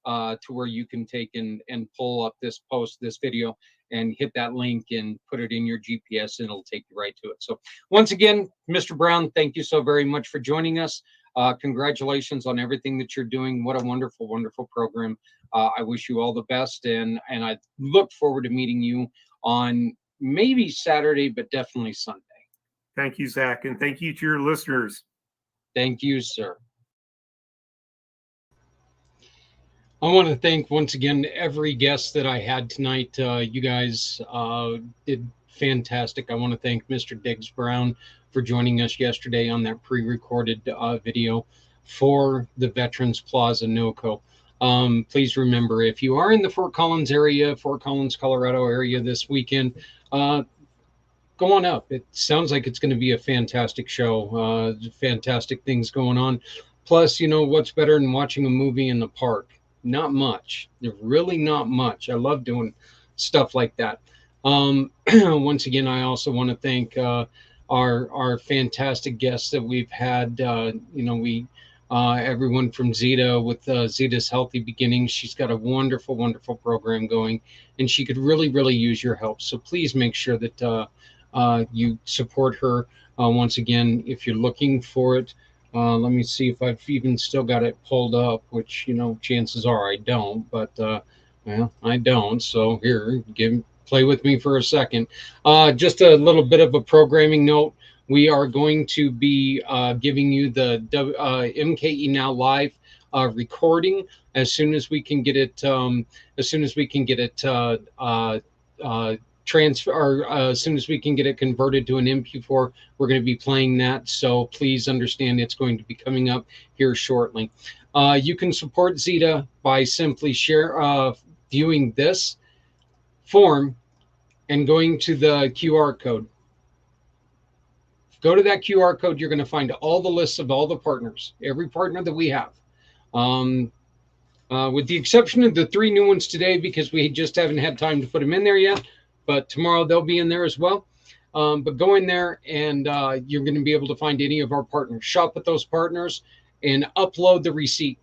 to where you can take and pull up this video and hit that link and put it in your GPS and it'll take you right to it. So once again, Mr. Brown, thank you so very much for joining us. Congratulations on everything that you're doing. What a wonderful, wonderful program. I wish you all the best, and I look forward to meeting you on maybe Saturday, but definitely Sunday. Thank you, Zach, and thank you to your listeners. Thank you, sir. I want to thank once again every guest that I had tonight. You guys did fantastic. I want to thank Mr. Diggs Brown for joining us yesterday on that pre-recorded video for the Veterans Plaza NOCO. Please remember, if you are in the Fort Collins area, Fort Collins, Colorado area this weekend, go on up. It sounds like it's going to be a fantastic show. Fantastic things going on. Plus, you know, what's better than watching a movie in the park? Not much. There's really not much. I love doing stuff like that. Once again, I also want to thank our fantastic guests that we've had. Everyone from Zeta with Zeta's Healthy Beginnings. She's got a wonderful, wonderful program going, and she could really, really use your help. So please make sure that you support her. Once again, if you're looking for it, let me see if I've even still got it pulled up, which, you know, chances are I don't, but well, I don't. So here, play with me for a second. Just a little bit of a programming note. We are going to be giving you the MKE Now Live recording as soon as we can get it. Transfer, or as soon as we can get it converted to an MP4, we're going to be playing that. So please understand it's going to be coming up here shortly. You can support Zeta by simply viewing this form and going to the QR code. Go to that QR code. You're going to find all the lists of all the partners, every partner that we have. With the exception of the 3 new ones today, because we just haven't had time to put them in there yet. But tomorrow they'll be in there as well. But go in there and you're going to be able to find any of our partners. Shop with those partners and upload the receipt.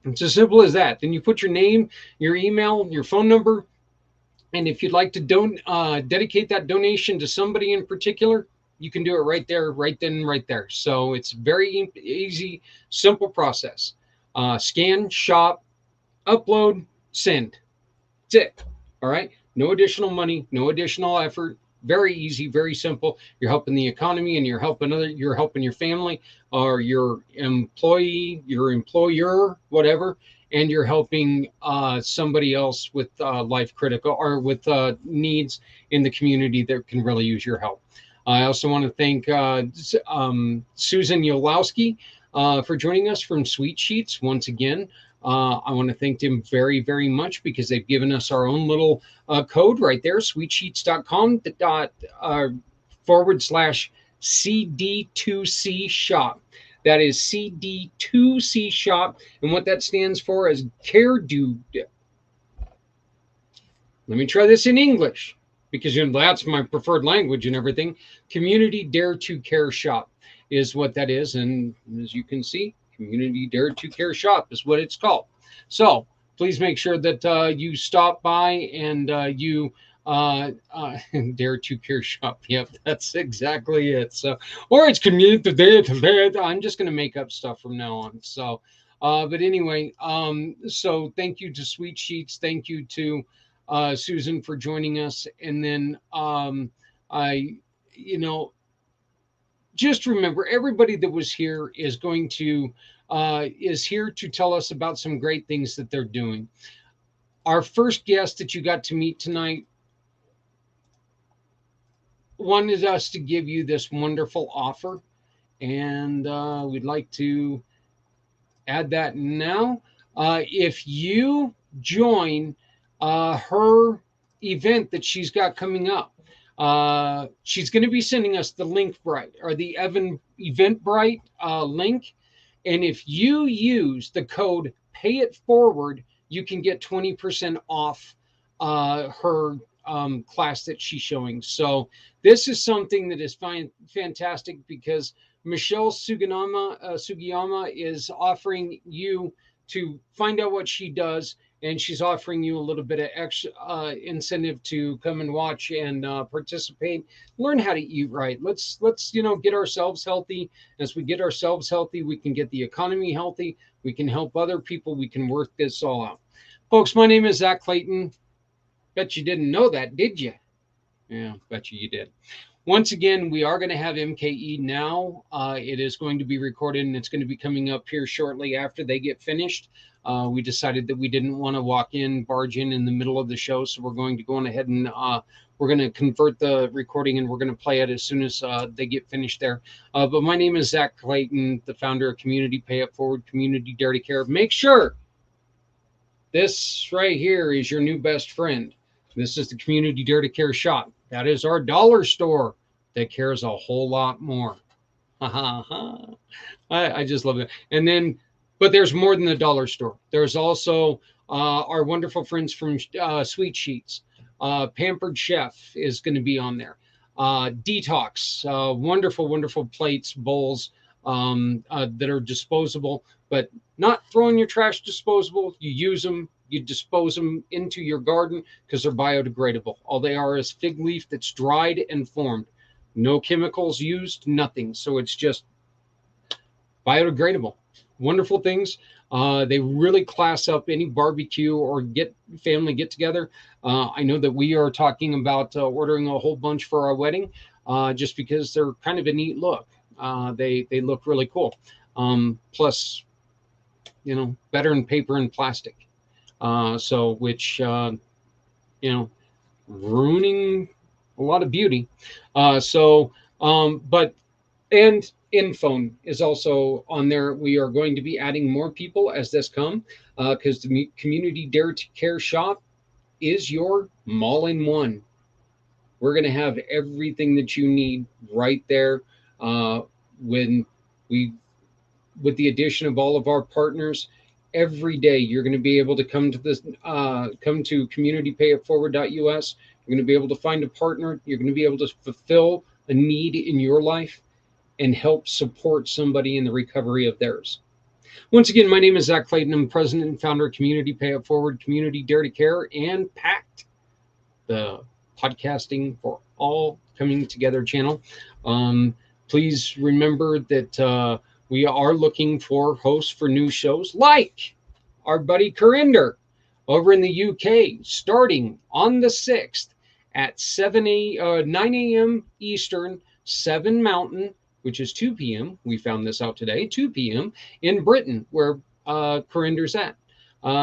It's as simple as that. Then you put your name, your email, your phone number. And if you'd like to dedicate that donation to somebody in particular, you can do it right there, right then, right there. So it's very easy, simple process. Scan, shop, upload, send. That's it. All right. No additional money, no additional effort. Very easy, very simple. You're helping the economy, and you're helping your family or your employee, your employer, whatever, and you're helping somebody else with life critical or with needs in the community that can really use your help. I also want to thank Susan Yolowski for joining us from Sweet Sheets once again. I want to thank them very, very much because they've given us our own little code right there, sweetsheets.com /CD2C shop. That is CD2C shop. And what that stands for is Care Do. Let me try this in English because that's my preferred language and everything. Community Dare to Care Shop is what that is. And as you can see, Community Dare to Care Shop is what it's called. So please make sure that you stop by and you Dare to Care Shop. Yep, that's exactly it. So, or it's Community Dare to. I'm just going to make up stuff from now on. So, but anyway, so thank you to Sweet Sheets. Thank you to Susan for joining us. And then just remember, everybody that was here is here to tell us about some great things that they're doing. Our first guest that you got to meet tonight wanted us to give you this wonderful offer, and we'd like to add that now. If you join her event that she's got coming up, she's going to be sending us the Linkbrite, or the Eventbrite link. And if you use the code PAYITFORWARD, you can get 20% off her class that she's showing. So this is something that is fantastic, because Michelle Sugiyama is offering you to find out what she does, and she's offering you a little bit of extra incentive to come and watch and participate, learn how to eat right. Let's get ourselves healthy. As we get ourselves healthy, we can get the economy healthy. We can help other people. We can work this all out. Folks, my name is Zach Clayton. Bet you didn't know that, did you? Yeah, bet you did. Once again, we are going to have MKE now. It is going to be recorded, and it's going to be coming up here shortly after they get finished. We decided that we didn't want to barge in the middle of the show, so we're going to go on ahead and we're going to convert the recording, and we're going to play it as soon as they get finished there. But my name is Zach Clayton, the founder of Community Pay It Forward, Community Dare to Care. Make sure this right here is your new best friend. This is the Community Dare to Care shop. That is our dollar store that cares a whole lot more. I just love it. And then, but there's more than the dollar store. There's also our wonderful friends from Sweet Sheets. Pampered Chef is going to be on there. Detox, wonderful, wonderful plates, bowls that are disposable, but not throwing your trash disposable. You use them. You dispose them into your garden because they're biodegradable. All they are is fig leaf that's dried and formed. No chemicals used, nothing. So it's just biodegradable. Wonderful things. They really class up any barbecue or family get together. I know that we are talking about ordering a whole bunch for our wedding, just because they're kind of a neat look. They look really cool. Plus, better than paper and plastic. Which ruining a lot of beauty. And InPhone is also on there. We are going to be adding more people as this come, because the Community Dare to Care shop is your all-in-one. We're going to have everything that you need right there. With the addition of all of our partners, every day you're going to be able to come to communitypayitforward.us. You're going to be able to find a partner. You're going to be able to fulfill a need in your life and help support somebody in the recovery of theirs. Once again, my name is Zach Clayton. I'm president and founder of Community Pay It Forward, Community Dare to Care, and pACT, the Podcasting for All Coming Together channel. Please remember that we are looking for hosts for new shows, like our buddy Corinder over in the UK, starting on the 6th at 9 a.m. Eastern, 7 Mountain, which is 2 p.m. We found this out today, 2 p.m. in Britain, where Corinder's at.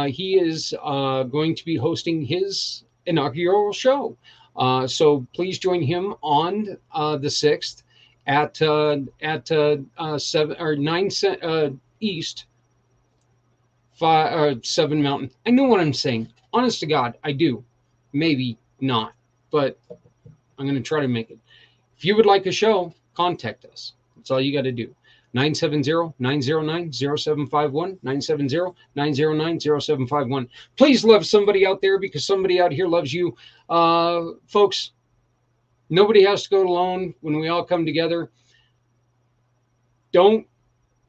He is going to be hosting his inaugural show. So please join him on the 6th at 7 or 9 East, 7 Mountain. I know what I'm saying. Honest to God, I do. Maybe not, but I'm going to try to make it. If you would like a show, contact us. That's all you got to do. 970-909-0751, 970-909-0751. Please love somebody out there, because somebody out here loves you. Folks, nobody has to go alone when we all come together. Don't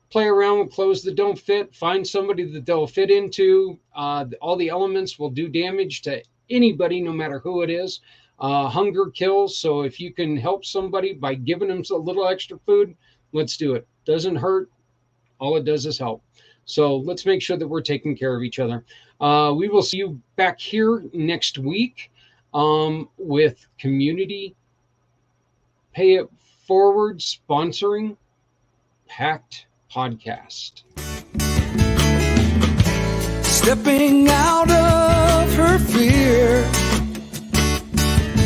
play around with clothes that don't fit. Find somebody that they'll fit into. All the elements will do damage to anybody, no matter who it is. Hunger kills. So if you can help somebody by giving them a little extra food, let's do it. Doesn't hurt. All it does is help. So let's make sure that we're taking care of each other. We will see you back here next week with Community Pay It forward sponsoring pACT Podcast. Stepping out of her fear,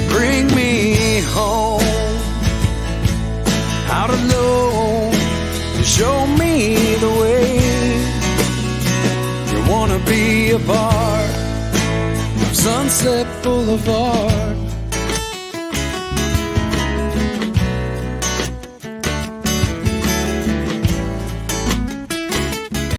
bring me home. Out alone, to show me the way. You wanna be a part of Sunset Boulevard.